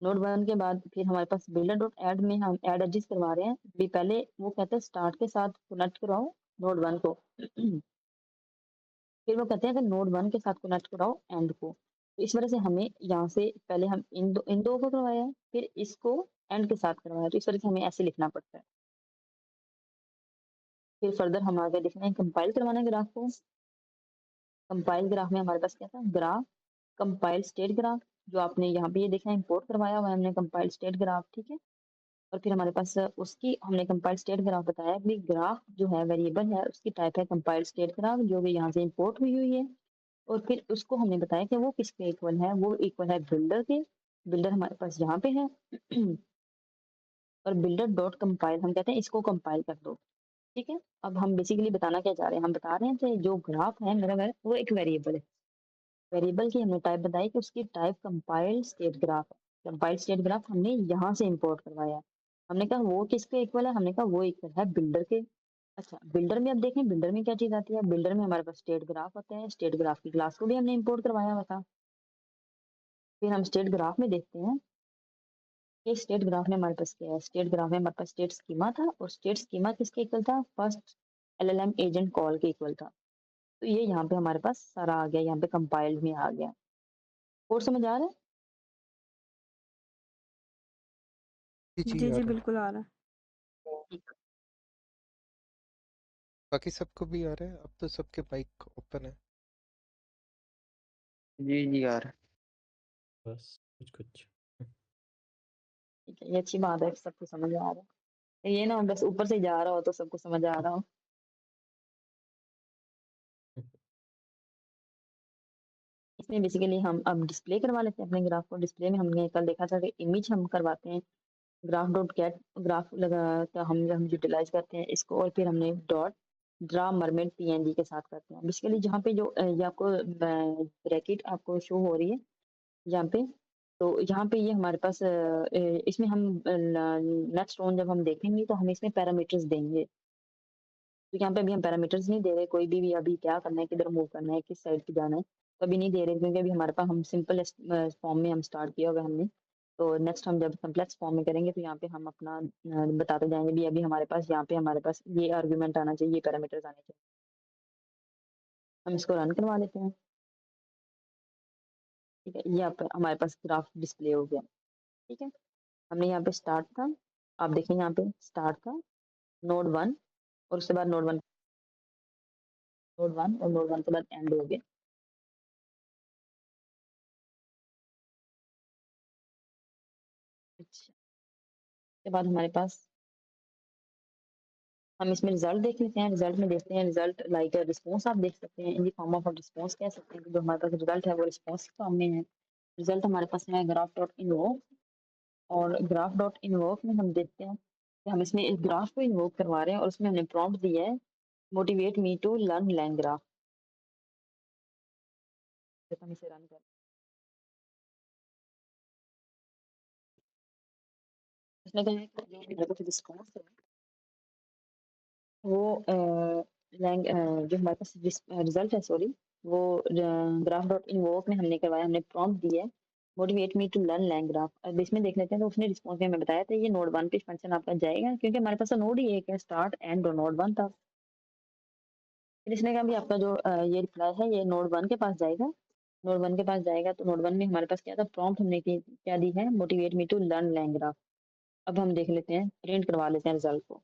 नोड 1 के बाद फिर हमारे पास बिल्डर डॉट ऐड में हम ऐड एजेस करवा रहे हैं भी, पहले वो कहते हैं स्टार्ट के साथ कनेक्ट कराओ नोड 1 को फिर वो कहते हैं कि नोड 1 के साथ कनेक्ट कराओ एंड को। तो इस वजह से हमें यहाँ से पहले हम इन दो को करवाया है, फिर इसको एंड के साथ करवाया, तो इस वजह से हमें ऐसे लिखना पड़ता है। फिर फर्दर हम आगे देखना है कंपाइल करवाना है ग्राफ को। कंपाइल ग्राफ में हमारे पास क्या था, ग्राफ कंपाइल स्टेट ग्राफ, जो आपने यहाँ पे ये देखा इंपोर्ट करवाया हुआ है हमने कंपाइल स्टेट ग्राफ, ठीक है। और फिर हमारे पास उसकी हमने कंपाइल स्टेट ग्राफ बताया भी, ग्राफ जो है वेरिएबल है उसकी टाइप है कंपाइल स्टेट ग्राफ जो भी यहाँ से इंपोर्ट हुई हुई है। और फिर उसको हमने बताया कि वो किसके इक्वल है, वो इक्वल है बिल्डर के। बिल्डर हमारे पास यहाँ पे है और बिल्डर डॉट कंपाइल हम कहते हैं इसको कंपाइल कर दो, ठीक है। अब हम बेसिकली बताना क्या चाह रहे हैं, हम बता रहे हैं कि जो ग्राफ है मेरा वो एक वेरिएबल है, वेरिएबल की हमने टाइप बताई कि उसकी टाइप कंपाइल्ड स्टेट ग्राफ है। कंपाइल्ड स्टेट ग्राफ हमने यहाँ से इंपोर्ट करवाया है। हमने कहा वो किसके इक्वल है, हमने कहा वो इक्वल है बिल्डर के। अच्छा, बिल्डर में अब देखें बिल्डर में क्या चीज आती है, बिल्डर में हमारे पास स्टेट ग्राफ होते हैं, स्टेट ग्राफ की क्लास को भी हमने इंपोर्ट करवाया हुआ था। फिर हम स्टेट ग्राफ में देखते हैं कि स्टेट ग्राफ में हमारे पास क्या है, स्टेट ग्राफ में हमारे पास स्टेट स्कीमा था और स्टेट स्कीमा किसके इक्वल था, फर्स्ट एलएलएम एजेंट कॉल के इक्वल था। तो ये यहाँ पे हमारे पास सारा आ गया, यहाँ पे कंपाइल्ड में आ गया। और समझ आ रहा है? जी जी जी, आ जी, रहा है। बिल्कुल आ रहा है। ठीक। बाकी सबको भी आ रहा है, अब तो सबके माइक ओपन है। जी जी यार। बस कुछ कुछ। ठीक है, ये अच्छी बात है, सबको समझ आ रहा है। ये ना बस ऊपर से जा रहा हो तो सबको समझ आ रहा हो। इसमें बेसिकली हम अब डिस्प्ले करवा लेते हैं अपने ग्राफ को। डिस्प्ले में हमने कल देखा था कि इमेज हम करवाते हैं, ग्राफ डॉट गेट ग्राफ लगा का हम यूटिलाइज करते हैं इसको, और फिर हमने डॉट ड्रा मरमेड पीएनजी के साथ करते हैं। बेसिकली जहाँ पे जो ये आपको ब्रैकेट आपको शो हो रही है यहाँ पे, तो यहाँ पे ये हमारे पास इसमें हम नेक्स्ट ऑन जब हम देखेंगे तो हम इसमें पैरामीटर्स देंगे। तो यहाँ पे अभी हम पैरामीटर्स नहीं दे रहे, कोई भी अभी क्या करना है, किधर मूव करना है, किस साइड पे जाना है, तो अभी नहीं दे रहे क्योंकि अभी हमारे पास हम सिंपल फॉर्म में हम स्टार्ट किया होगा हमने। तो नेक्स्ट हम जब कम्प्लेक्स फॉर्म में करेंगे तो यहाँ पे हम अपना बताते जाएंगे भी, अभी हमारे पास यहाँ पे हमारे पास ये आर्ग्यूमेंट आना चाहिए, ये पैरामीटर्स आने चाहिए। हम इसको रन करवा लेते हैं, ठीक है। ये हमारे पास ग्राफ डिस्प्ले हो गया, ठीक है। हमने यहाँ पे स्टार्ट था, आप देखें यहाँ पे स्टार्ट था नोड 1 और उसके बाद नोड 1 और नोड 1 के बाद एंड हो गया। अच्छा, उसके बाद हमारे पास हम इसमें रिजल्ट देख लेते हैं। रिजल्ट में देखते हैं रिजल्ट लाइक रिस्पॉन्स आप देख सकते हैं, इन दी फॉर्म ऑफ रिस्पॉन्स कह सकते हैं कि जो हमारे पास रिजल्ट है वो रिस्पॉन्स के फॉर्म में है। रिजल्ट हमारे पास है ग्राफ डॉट इनवोक, और ग्राफ डॉट इनवोक में हम देखते हैं कि हम इसमें एक ग्राफ को इन्वोक करवा रहे हैं और उसमें हमने प्रॉम्प्ट दिया है motivate me to learn LangGraph. हम इसे रन कर, इसने कहा है कि जो मेरा कुछ रिस्पॉन्स है वो जो हमारे पास रिजल्ट है, सॉरी, वो ग्राफ डॉट इन्वोक में हमने करवाया, हमने प्रॉम्प्ट दिया है motivate me to learn LangGraph. अब इसमें देख लेते हैं तो उसने रिस्पॉन्स में हमें बताया था ये नोड 1 पे फंक्शन आपका जाएगा, क्योंकि हमारे पास तो नोड ही एक है, स्टार्ट एंड और नोड 1 था। फिर इसने कहा भी आपका जो ये रिप्लाई है ये नोड 1 के पास जाएगा, नोड 1 के पास जाएगा। तो नोड 1 में हमारे पास क्या था, प्रॉम्प्ट हमने क्या दी है, motivate me to learn LangGraph. अब हम देख लेते हैं, प्रिंट करवा लेते हैं रिजल्ट को।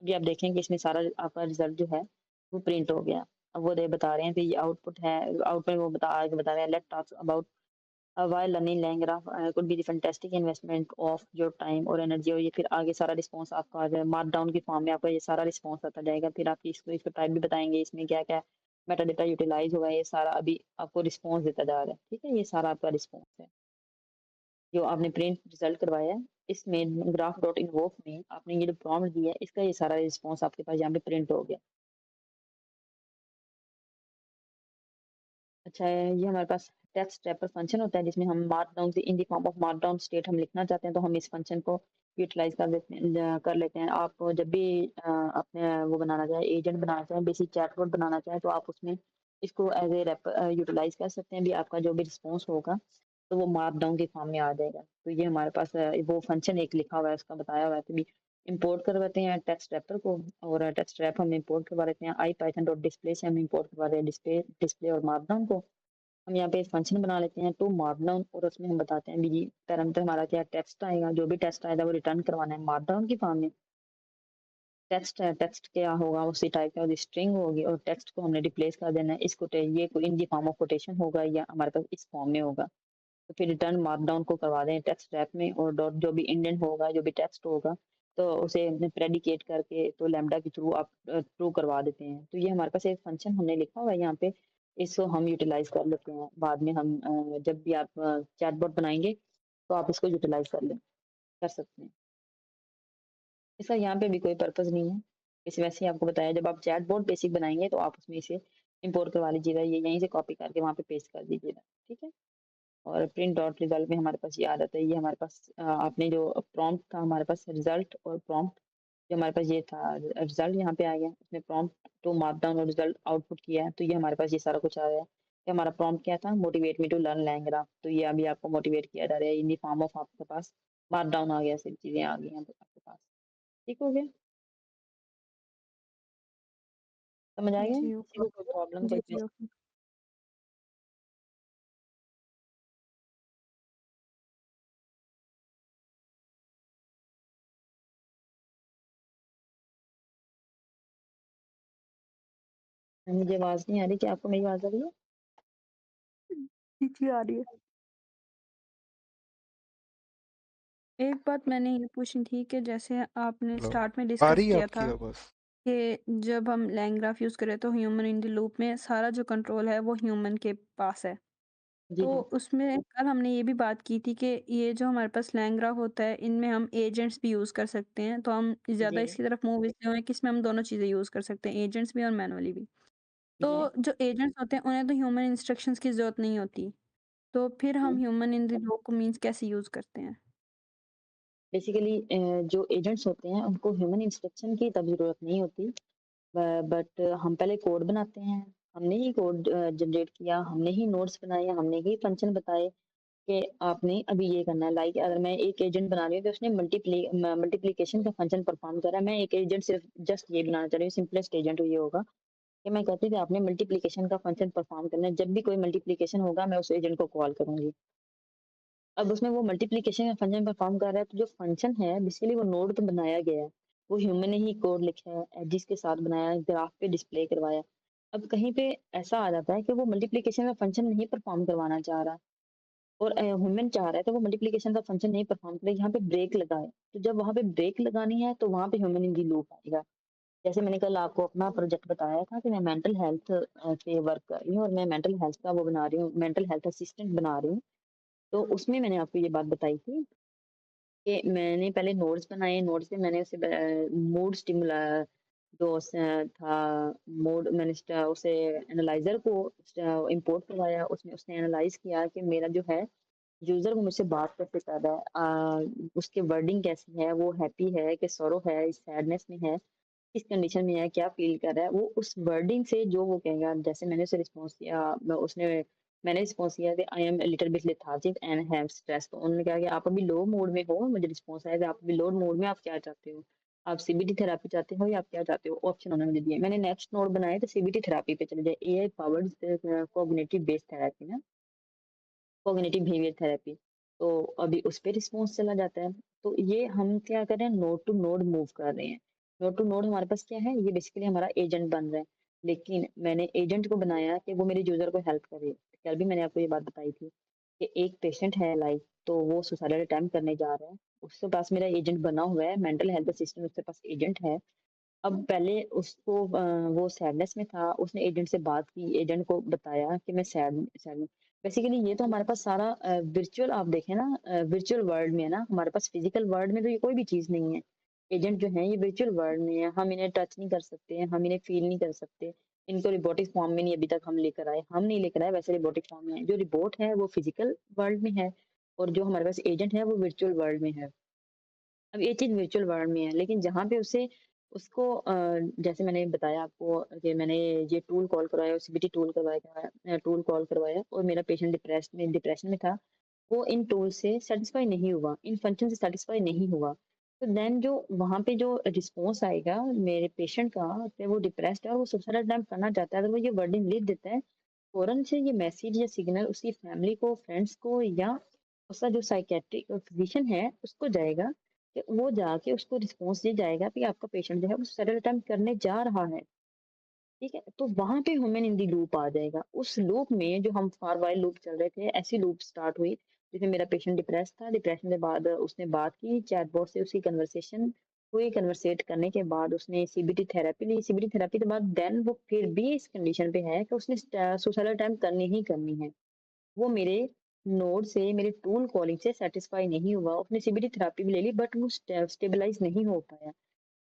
अभी आप देखें कि इसमें सारा आपका रिजल्ट जो है वो प्रिंट हो गया। अब वो दे बता रहे हैं कि ये आउटपुट है, आउटपुट वो बता रहे हैं let talks about while learning LangGraph could be the fantastic investment of your time और एनर्जी। और ये फिर आगे सारा रिस्पॉन्स आपका आ जाए मार्क डाउन की फॉर्म में, आपका ये सारा रिस्पॉन्स आता जाएगा। फिर आप इसको टाइप भी बताएंगे, इसमें क्या क्या मेटा डेटा यूटिलाइज होगा, ये सारा अभी आपको रिस्पॉन्स देता जा रहा है। ठीक है, ये सारा आपका रिस्पॉन्स है जो आपने प्रिंट रिजल्ट करवाया है। इसमें ग्राफ डॉट इन्वोक में आपने ये जो प्रॉम्प्ट दिया है इसका ये सारा रिस्पॉन्स आपके पास यहाँ पे प्रिंट हो गया। अच्छा है, ये हमारे पास टेक्स्ट रैपर फंक्शन होता है जिसमें हम mark down in the form of mark down state हम लिखना चाहते हैं तो हम इस फंक्शन को यूटिलाइज कर लेते हैं। आप जब भी अपने वो बनाना चाहें, एजेंट बनाना चाहें, बेसिक चैटबॉट बनाना चाहें, तो आप उसमें इसको एज ए रैपर यूटिलाइज कर सकते हैं। भी आपका जो भी रिस्पॉन्स होगा तो वो मार्क डाउन के फॉर्म में आ जाएगा। तो ये हमारे पास वो फंक्शन एक लिखा हुआ है, उसका बताया हुआ है। तो भी इंपोर्ट करवाते हैं टेक्स्ट रैपर को, और टेक्स्ट रैप हम इंपोर्ट करवा लेते हैं आई पाइथन डॉट डिस्प्ले से। हम इंपोर्ट करवा रहे हैं डिस्प्ले डिस्प्ले और मार्कडाउन को। हम यहाँ पे फंक्शन बना लेते हैं टू मार्कडाउन, और उसमें हम बताते हैं भी पैरामीटर हमारा क्या टेक्स्ट आएगा, जो भी टेक्स्ट आएगा वो रिटर्न करवाना है मार्कडाउन की फॉर्म में। टेक्स्ट है, टेक्स्ट क्या होगा उसी टाइप का स्ट्रिंग होगी, और टेक्स्ट को हमने रिप्लेस कर देना है इसको ये इन दी फॉर्म ऑफ कोटेशन होगा या हमारे पास इस फॉर्म में होगा। तो फिर रिटर्न मार्कडाउन को करवा दें टेक्स्ट रैप में, और डॉट जो भी इंडेंट होगा, जो भी टेक्स्ट होगा, तो उसे प्रेडिकेट करके तो लैम्डा के थ्रू आप ट्रू करवा देते हैं। तो ये हमारे पास एक फंक्शन हमने लिखा हुआ है यहाँ पे, इसको हम यूटिलाइज कर लेते हैं। बाद में हम जब भी आप चैटबॉट बनाएंगे तो आप इसको यूटिलाइज कर सकते हैं। इसका यहाँ पे भी कोई पर्पज नहीं है, इस वैसे ही आपको बताया। जब आप चैटबॉट बेसिक बनाएंगे तो आप उसमें इसे इंपोर्ट करवा लीजिएगा, ये यहीं से कॉपी करके वहाँ पे पेस्ट कर दीजिएगा। ठीक है, और प्रिंट डॉट रिजल्ट में हमारे पास ये आ जाता है। ये हमारे पास आपने जो प्रॉम्प्ट था, हमारे पास रिजल्ट और प्रॉम्प्ट जो हमारे पास ये था, रिजल्ट यहाँ पे आ गया, उसमें प्रॉम्प्ट टू मार्क डाउन और रिजल्ट आउटपुट किया है। तो ये हमारे पास ये सारा कुछ आ गया। कि हमारा प्रॉम्प्ट क्या था, motivate me to learn LangGraph. तो ये अभी आपको मोटिवेट किया जा रहा है इन दी फॉर्म ऑफ आपके पास मार्क डाउन आ गया, सारी चीजें आ गई हैं आपके पास। ठीक हो गया, समझ आ गया, जी, किसी ओके। को कोई प्रॉब्लम जी, कोई जी, ओके। मुझे आवाज नहीं आ रही, क्या आपको मेरी आवाज आ रही है? जी, जी, आ रही है। एक बात मैंने ये पूछनी थी कि जैसे आपने हेलो, स्टार्ट में आ डिस्कस रही है किया आपकी था आवाज़? कि जब हम लैंग्राफ यूज़ करें तो ह्यूमन इन द लूप में सारा जो कंट्रोल है वो ह्यूमन के पास है। जी तो जी उसमें कल हमने ये भी बात की थी कि ये जो हमारे पास लैंग्राफ होता है इनमें हम एजेंट्स भी यूज़ कर सकते हैं। तो हम ज़्यादा जी इसकी तरफ मूव इसलिए हुए कि इसमें हम दोनों चीज़ें यूज़ कर सकते हैं, एजेंट्स भी और मैनुअली भी। जी। तो जो एजेंट्स होते हैं उन्हें तो ह्यूमन इंस्ट्रक्शंस की ज़रूरत नहीं होती। तो फिर हम ह्यूमन इन द लूप को मीन्स कैसे यूज़ करते हैं? बेसिकली जो एजेंट्स होते हैं उनको ह्यूमन इंस्ट्रक्शन की तब ज़रूरत नहीं होती, बट हम पहले कोड बनाते हैं। हमने ही कोड जनरेट किया, हमने ही नोट्स बनाए, हमने ही फंक्शन बताए कि आपने अभी ये करना है। लाइक अगर मैं एक एजेंट बना रही हूँ तो उसने मल्टीप्लिकेशन का फंक्शन परफॉर्म करा है। मैं एक एजेंट सिर्फ जस्ट ये बनाना चाह रही हूँ, सिंपलेस्ट एजेंट ये होगा कि मैं कहती थी आपने मल्टीप्लिकेशन का फंक्शन परफॉर्म करना है। जब भी कोई मल्टीप्लिकेशन होगा मैं उस एजेंट को कॉल करूंगी। अब उसमें वो मल्टीप्लिकेशन का फंक्शन परफॉर्म कर रहा है, तो जो फंक्शन है बेसिकली वो नोड तो बनाया गया है, वो ह्यूमन ने ही कोड लिखा है, एडजेस के साथ बनाया है, ग्राफ पे डिस्प्ले करवाया। अब कहीं पे ऐसा आ जाता है कि वो मल्टीप्लिकेशन का फंक्शन नहीं परफॉर्म करवाना चाह रहा, और ह्यूमन चाह रहा है तो वो मल्टीप्लिकेशन का फंक्शन नहीं परफॉर्म करे, यहाँ पे ब्रेक लगाए। तो जब वहाँ पे ब्रेक लगानी है तो वहाँ पे ह्यूमन इन दी लूप आएगा। जैसे मैंने कल आपको अपना प्रोजेक्ट बताया था कि मैं मेंटल हेल्थ पे वर्क कर रही हूँ, और मैं मेंटल हेल्थ का वो बना रही हूँ, मेंटल हेल्थ असिस्टेंट बना रही हूँ। तो उसमें मैंने आपको ये बात बताई थी कि मैंने पहले नोट्स बनाए, नोट्स पे मैंने उसे मूड स्टिमुला जो था मूड मैंने उसे एनालाइज़र को इंपोर्ट करवाया, उसमें उसने एनालाइज़ किया कि मेरा जो है यूज़र वो मुझसे बात कैसे कर रहा है, उसकी वर्डिंग कैसी है, वो हैप्पी है कि सैरो है, सैडनेस में है, किस कंडीशन में है, क्या फ़ील कर रहा है, वो उस वर्डिंग से जो वो कहेगा जैसे मैंने उसे रिस्पॉन्स किया मैंने रिस्पॉन्स किया कि I am a little bit lethargic and have stress, तो उन्होंने कहा कि आप अभी लो मोड में हो, मुझे रिस्पॉन्स आया कि आप अभी लो मोड में आप क्या चाहते हो? आप सीबीटी थेरेपी चाहते हो या आप क्या चाहते हो? ऑप्शन उन्होंने मुझे दिए। मैंने नेक्स्ट नोड बनाए तो सीबीटी थेरेपी पे चले जाए, AI powered cognitive based therapy ना। कॉग्निटिव बिहेवियर थेरेपी, तो अभी उस पे रिस्पॉन्स चला जाता है। तो ये हम क्या कर रहे हैं, नोड टू नोड मूव कर रहे हैं। नोड टू नोड हमारे पास क्या है, ये बेसिकली हमारा एजेंट बन रहा है, लेकिन मैंने एजेंट को बनाया कि वो मेरे यूजर को हेल्प करे। कल भी मैंने आपको ये बात बताई थी कि एक पेशेंट है लाइक, तो वो सुसाइडल अटेम्प्ट करने जा रहा है, उसके पास मेरा एजेंट बना हुआ है, मेंटल हेल्थ असिस्टेंट उसके पास एजेंट है। अब पहले उसको वो सैडनेस में था, उसने एजेंट से बात की, एजेंट को बताया कि मैं सैड सैड हूँ। बेसिकली ये तो हमारे पास सारा वर्चुअल आप देखें ना, वर्चुअल वर्ल्ड में है ना, हमारे पास फिजिकल वर्ल्ड में तो ये कोई भी चीज़ नहीं है। एजेंट जो है ये वर्चुअल वर्ल्ड में है, हम इन्हें टच नहीं कर सकते, हम इन्हें फील नहीं कर सकते। इनको रोबोटिक फॉर्म में नहीं अभी तक हम लेकर आए, हम नहीं लेकर आए, वैसे रोबोटिक फॉर्म में है। जो रोबोट है वो फिजिकल वर्ल्ड में है और जो हमारे पास एजेंट है वो वर्चुअल वर्ल्ड में है। अब ये चीज़ वर्चुअल वर्ल्ड में है, लेकिन जहाँ पे उसे उसको जैसे मैंने बताया आपको कि मैंने ये टूल कॉल करवाया, सीबीटी टूल करवाया टूल कॉल करवाया और मेरा पेशेंट डिप्रेशन में था। वो इन टूल से सैटिस्फाई नहीं हुआ, इन फंक्शन से सैटिस्फाई नहीं हुआ। तो देन जो वहाँ पे जो रिस्पॉन्स आएगा मेरे पेशेंट का कि वो डिप्रेस्ड है और वो सुसाइड अटेम्प्ट करना चाहता है, अगर वो ये वर्डिंग लिख देता है, फ़ौरन से ये मैसेज या सिग्नल उसकी फैमिली को, फ्रेंड्स को या उसका जो साइकियाट्रिक फिजिशियन है उसको जाएगा कि वो जाके उसको रिस्पॉन्स ये जाएगा कि आपका पेशेंट जो है वो सुसाइडल अटेम्प्ट करने जा रहा है। ठीक है? तो वहाँ पे ह्यूमन इन द लूप आ जाएगा। उस लूप में जो हम फॉर व्हाइल लूप चल रहे थे, ऐसी लूप स्टार्ट हुई जिसमें मेरा पेशेंट डिप्रेस्ड था, डिप्रेशन के बाद उसने बात की, चैटबॉट से उसकी कन्वर्सेशन हुई, कन्वर्सेट करने के बाद उसने सीबीटी थेरेपी ली, सीबीटी थेरेपी के बाद देन वो फिर भी इस कंडीशन पे है कि उसने सुसाइडल अटेम्प्ट करनी ही करनी है। वो मेरे नोड से, मेरे टूल कॉलिंग से सैटिस्फाई नहीं हुआ, उसने सीबीटी थेरेपी भी ले ली बट वो स्टेबलाइज़ नहीं हो पाया।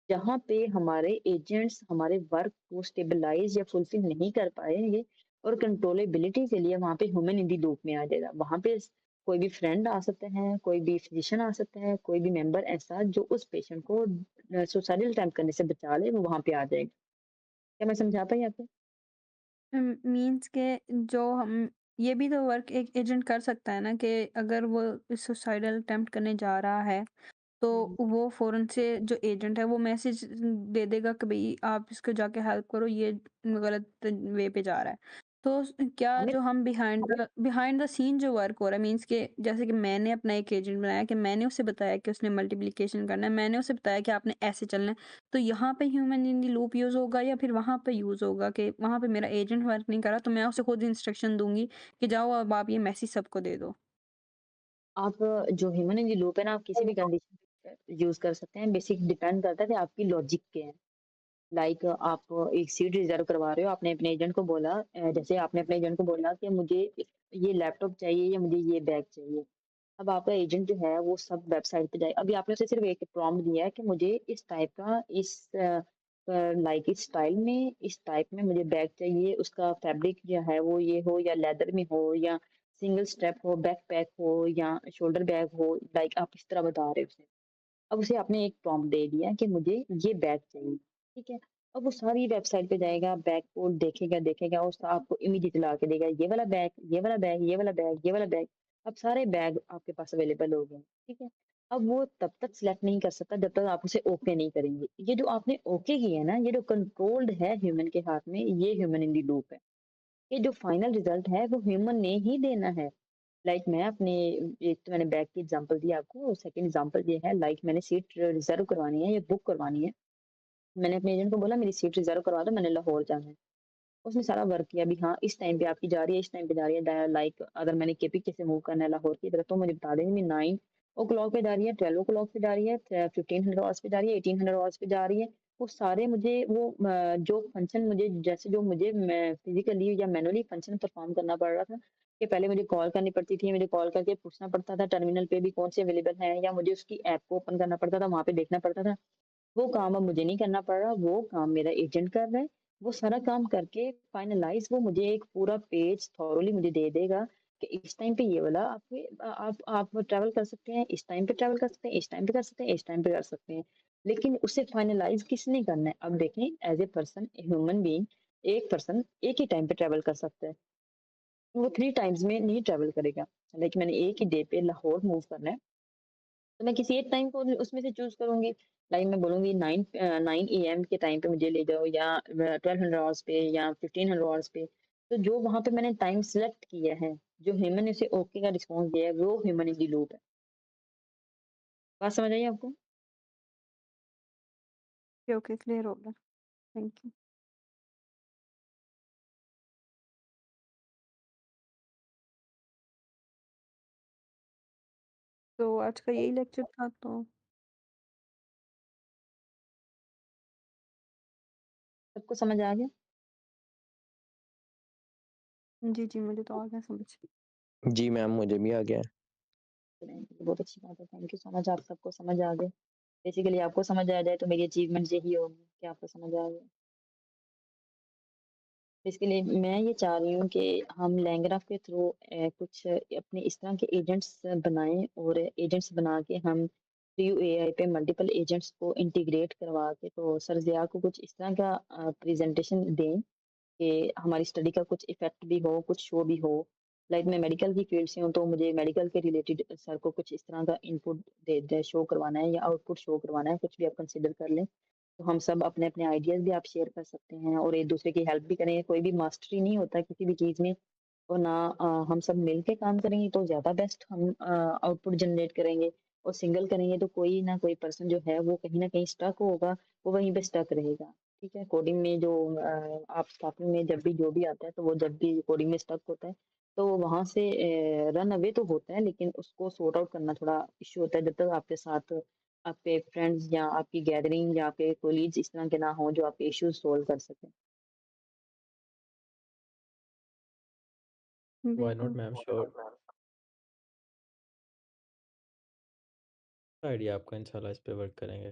जहाँ पे हमारे एजेंट्स हमारे वर्क को स्टेबलाइज़ या फुलफिल नहीं कर पाएँगे और कंट्रोलेबिलिटी के लिए वहाँ पे ह्यूमन इन द लूप में आ जाएगा। वहाँ पे कोई भी फ्रेंड आ सकते हैं, कोई भी फिजिशियन आ सकता है, कोई भी मेंबर ऐसा जो उस पेशेंट को सुसाइडल अटेम्प्ट करने से बचा ले, वो वहाँ पे आ जाएगा। क्या मैं समझा पाई आपको? मीन्स के जो हम ये भी तो वर्क एक एजेंट कर सकता है ना कि अगर वो सुसाइडल अटेम्प्ट करने जा रहा है तो हुँ, वो फ़ौरन से जो एजेंट है वो मैसेज दे देगा कि भई आप इसको जाके हेल्प करो, ये गलत वे पे जा रहा है। तो क्या हमें जो हम बिहाइंड द सीन जो वर्क हो रहा है, मीन्स कि जैसे कि मैंने अपना एक एजेंट बनाया कि मैंने उसे बताया कि उसने मल्टीप्लिकेशन करना है, मैंने उसे बताया कि आपने ऐसे चलना है। तो यहाँ पे human in the loop use होगा या फिर वहाँ पे यूज़ होगा कि वहाँ पे मेरा एजेंट वर्क नहीं कर रहा तो मैं उसे खुद इंस्ट्रक्शन दूँगी कि जाओ अब आप ये मैसेज सबको दे दो। आप जो ह्यूमन इन द लूप है ना, आप किसी भी कंडीशन पे यूज़ कर सकते हैं। बेसिक डिपेंड करता है कि आपकी लॉजिक क्या है। लाइक आप एक सीट रिजर्व करवा रहे हो, आपने अपने एजेंट को बोला जैसे आपने अपने एजेंट को बोला कि मुझे ये लैपटॉप चाहिए या मुझे ये बैग चाहिए। अब आपका एजेंट जो है वो सब वेबसाइट पे जाए, अभी आपने उसे सिर्फ एक प्रॉम्प्ट दिया है कि मुझे इस टाइप का लाइक इस स्टाइल में इस टाइप में मुझे बैग चाहिए, उसका फैब्रिक जो है वो ये हो या लेदर में हो या सिंगल स्टेप हो, बैकपैक हो या शोल्डर बैग हो, लाइक आप इस तरह बता रहे हो उसे। अब उसे आपने एक प्रॉम्प्ट दे दिया कि मुझे ये बैग चाहिए, ठीक है? अब वो सारी वेबसाइट पे जाएगा, बैग को देखेगा देखेगा, उसका आपको इमेज ला के देगा, ये वाला बैग, ये वाला बैग, ये वाला बैग, ये वाला बैग। अब सारे बैग आपके पास अवेलेबल हो गए, ठीक है? अब वो तब तक सिलेक्ट नहीं कर सकता जब तक आप उसे ओके नहीं करेंगे। ये जो आपने ओके किया है ना, ये जो कंट्रोल्ड है ह्यूमन के हाथ में, ये ह्यूमन इन द लूप है। ये जो फाइनल रिजल्ट है वो ह्यूमन ने ही देना है। लाइक मैं अपने एक तो मैंने बैग की एग्जांपल दी आपको, सेकंड एग्जांपल ये है लाइक मैंने सीट रिजर्व करवानी है या बुक करवानी है। मैंने अपने एजेंट को बोला मेरी सीट रिजर्व करवा दो, मैंने लाहौर जाना है। उसने सारा वर्क किया भी, हाँ इस टाइम पे आपकी जा रही है, इस टाइम पे जा रही है, लाइक अगर मैंने केपीके से मूव करना है लाहौर की तरफ तो मुझे बता देंगे 9 ओ क्लॉक पे जा रही है, 12 ओ क्लॉक पे जा रही है, 1500 आवर्स पे जा रही है, 1800 आवर्स पे जा रही है, वो सारे मुझे जो फंक्शन मुझे जैसे जो मुझे मैं फिज़िकली या मैनुअली फंक्शन परफ़ॉर्म करना पड़ रहा था, कि पहले मुझे कॉल करनी पड़ती थी, मुझे कॉल करके पूछना पड़ता था टर्मिनल पे भी कौन से अवेलेबल हैं, या मुझे उसकी ऐप को ओपन करना पड़ता था, वहाँ पे देखना पड़ता था। वो काम अब मुझे नहीं करना पड़ रहा, वो काम मेरा एजेंट कर रहा है। वो सारा काम करके फाइनलाइज़ वो मुझे एक पूरा पेज थॉरोली मुझे दे देगा कि इस टाइम पे ये वाला आप ट्रैवल कर सकते हैं, इस टाइम पे ट्रैवल कर सकते हैं, इस टाइम पे कर सकते हैं, इस टाइम पे कर सकते हैं। लेकिन उसे फाइनलाइज़ किसने करना है? अब देखें as a person, a human being, एक पर्सन एक ही टाइम पे ट्रैवल कर सकता है। वो 3 टाइम्स में नहीं ट्रैवल करेगा। लाइक मैंने एक ही डे पे लाहौर मूव करना है, तो मैं किसी एक टाइम को उसमें से चूज़ करूँगी। लाइक मैं बोलूँगी 9 एएम के टाइम पे मुझे ले जाओ, या 1200 आवर्स पे या 1500 आवर्स पे। तो जो वहाँ पे मैंने टाइम सेलेक्ट किया है, जो ह्यूमन ने उसे ओके का रिस्पॉन्स दिया है, वो ह्यूमन इन द लूप है। बात समझ आई आपको? ओके, क्लियर हो गया। Thank you. तो आज का यही लेक्चर था तो सबको समझ आ गया? जी, जी, मुझे तो आ गया समझ। जी मैम, मुझे भी आ गया है। बहुत अच्छी बात है। थैंक यू सो मच, आप सबको समझ आ गया। बेसिकली आपको समझ आ जाए तो मेरी अचीवमेंट यही होगी कि आपको समझ आ गया। इसके लिए मैं ये चाह रही हूँ कि हम लैंग्राफ के थ्रू कुछ अपने इस तरह के एजेंट्स बनाएं, और एजेंट्स बना के हम थ्रू एआई पे मल्टीपल एजेंट्स को इंटीग्रेट करवा के, तो सर ज़िया को कुछ इस तरह का प्रेजेंटेशन दें कि हमारी स्टडी का कुछ इफ़ेक्ट भी हो, कुछ शो भी हो। लाइक मैं मेडिकल की फील्ड से हूँ, तो मुझे मेडिकल के रिलेटेड सर को कुछ इस तरह का इनपुट दे शो करवाना है, या आउटपुट शो करवाना है, कुछ भी आप कंसिडर कर लें। तो हम सब अपने-अपने आइडियाज़ भी आप शेयर कर सकते हैं, और एक-दूसरे की हेल्प भी करेंगे। कोई भी मास्टरी नहीं होता किसी भी चीज़ में, और ना हम सब मिल के काम करेंगे तो ज़्यादा बेस्ट हम आउटपुट जनरेट करेंगे। और सिंगल करेंगे तो कोई ना कोई पर्सन जो है वो कहीं न कहीं स्टक होगा, वो वहीं पे स्टक रहेगा। ठीक है? कोडिंग में जो आप स्टार्टिंग में जब भी जो भी आता है, तो वो जब भी कोडिंग में स्टक होता है, तो वहाँ से रन अवे तो होता है, लेकिन उसको सॉर्ट आउट करना थोड़ा इश्यू होता है, जब तक आपके साथ आपके फ्रेंड्स या आपकी गैदरिंग या आपके कोलीग्स इस तरह के ना हों जो आपके इश्यूज़ सॉल्व कर सकें। व्हाई नॉट बिल्कुल। Ma'am, sure. आइडिया आपका, इंशाल्लाह इस पे वर्क करेंगे।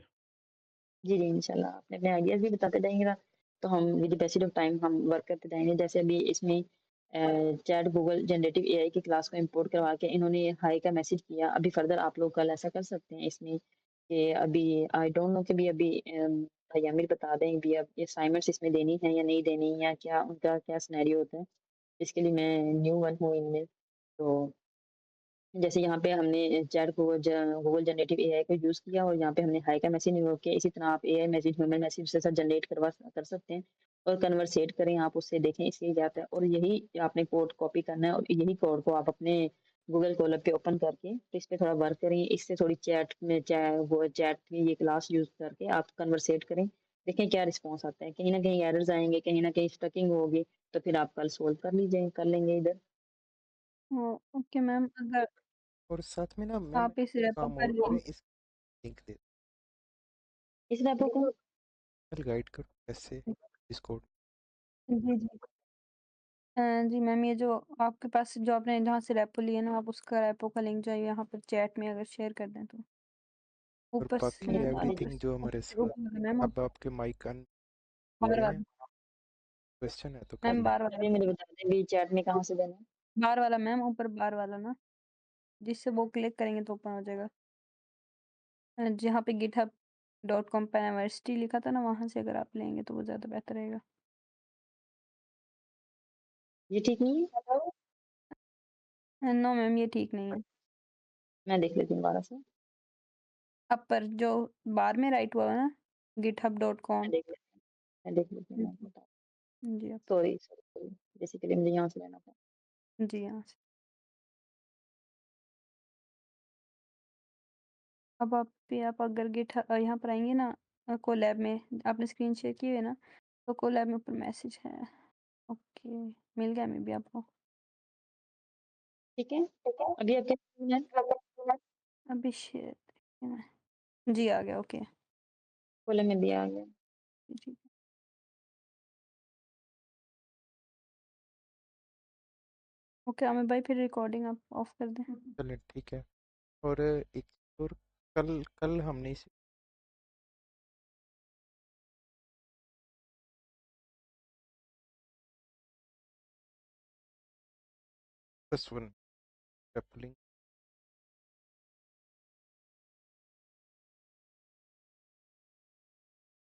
जी, जी, इंशाल्लाह अपने अपने आइडियाज़ भी बताते जाएँगे ना, तो हम with the passage of time हम वर्क करते जाएँगे। जैसे अभी इसमें चैट गूगल जनरेटिव एआई की क्लास को इंपोर्ट करवा के इन्होंने हाय का मैसेज किया। अभी फर्दर आप लोग कल ऐसा कर सकते हैं इसमें, कि अभी आई डोंट नो कि भी अभी भैया मेरे बता दें भी अब ये असाइनमेंट्स इसमें देनी है या नहीं देनी, या क्या उनका क्या सिनेरियो होता है। इसके लिए मैं न्यू वन हूँ इनमें, तो जैसे यहाँ पे हमने चैट गूगल जनरेटिव एआई को यूज़ किया, और यहाँ पे हमने हाय का मैसेज इन्वोक किया। इसी तरह आप एआई मैसेज, ह्यूमन मैसेज से जनरेट कर सकते हैं, और कन्वर्सेट करें आप उससे, देखें इससे क्या आता है। और यही आपने कोड कॉपी करना है, और यही कोड को आप अपने गूगल कोलैब पे ओपन करके तो इस पे थोड़ा वर्क करें। इससे थोड़ी चैट में ये क्लास यूज़ करके आप कन्वर्सेट करें। देखें क्या रिस्पॉन्स आता है। कहीं न कहीं एरर्स आएँगे, कहीं न कहीं स्टकिंग होगी, तो फिर आप कल सोल्व कर लेंगे इधर। ओके मैम, अगर और साथ में ना मैम आप इस रेपो काम का और करें, लिंक इस लिंक दे इस रेपो को गाइड करो कैसे डिस्कॉर्ड। जी, जी। जी मैम, ये जो आपके पास जो आपने जहाँ से रेपो लिया ना, आप उसका रेपो का लिंक जो है यहाँ पर चैट में अगर शेयर कर दें तो। और ऊपर बाकी से एवरीथिंग जो हमारे मैम, अब आपके माइक अन हो बार गए हैं, वाला क्वेश्चन है तो कर मैम, लें। बार वाला अभी मुझे बता दें भी चैट में कहाँ से देना है? बार वाला मैम, ऊपर बार वाला ना, जिससे वो क्लिक करेंगे तो ओपन हो जाएगा। जहाँ पे github.com पे यूनिवर्सिटी लिखा था ना, वहाँ से अगर आप लेंगे तो वो ज़्यादा बेहतर रहेगा। ये ठीक नहीं है? नो मैम, ये ठीक नहीं है। मैं देख लेती हूँ दोबारा से, अपर जो बार में राइट हुआ है ना, github.com। मैं देख लेती हूँ, मैं बता जी आप सॉरी, बेसिकली मुझे यहाँ से लेना था। जी हाँ। अब आप अगर यहाँ पर आएँगे ना, कोलैब में आपने स्क्रीन शेयर की हुई है ना, तो कोलैब में ऊपर मैसेज है। ओके, मिल गया मे बी आपको। ठीक है? अभी आप क्या अभी शेयर देखिए मैं। जी, आ गया, ओके। कॉलम में दिया आ गया। जी ठीक है। ओके आमिर भाई, फिर रिकॉर्डिंग आप ऑफ कर दें। चलें ठीक है। और एक और कल कल हमने इस +1 कपलिंग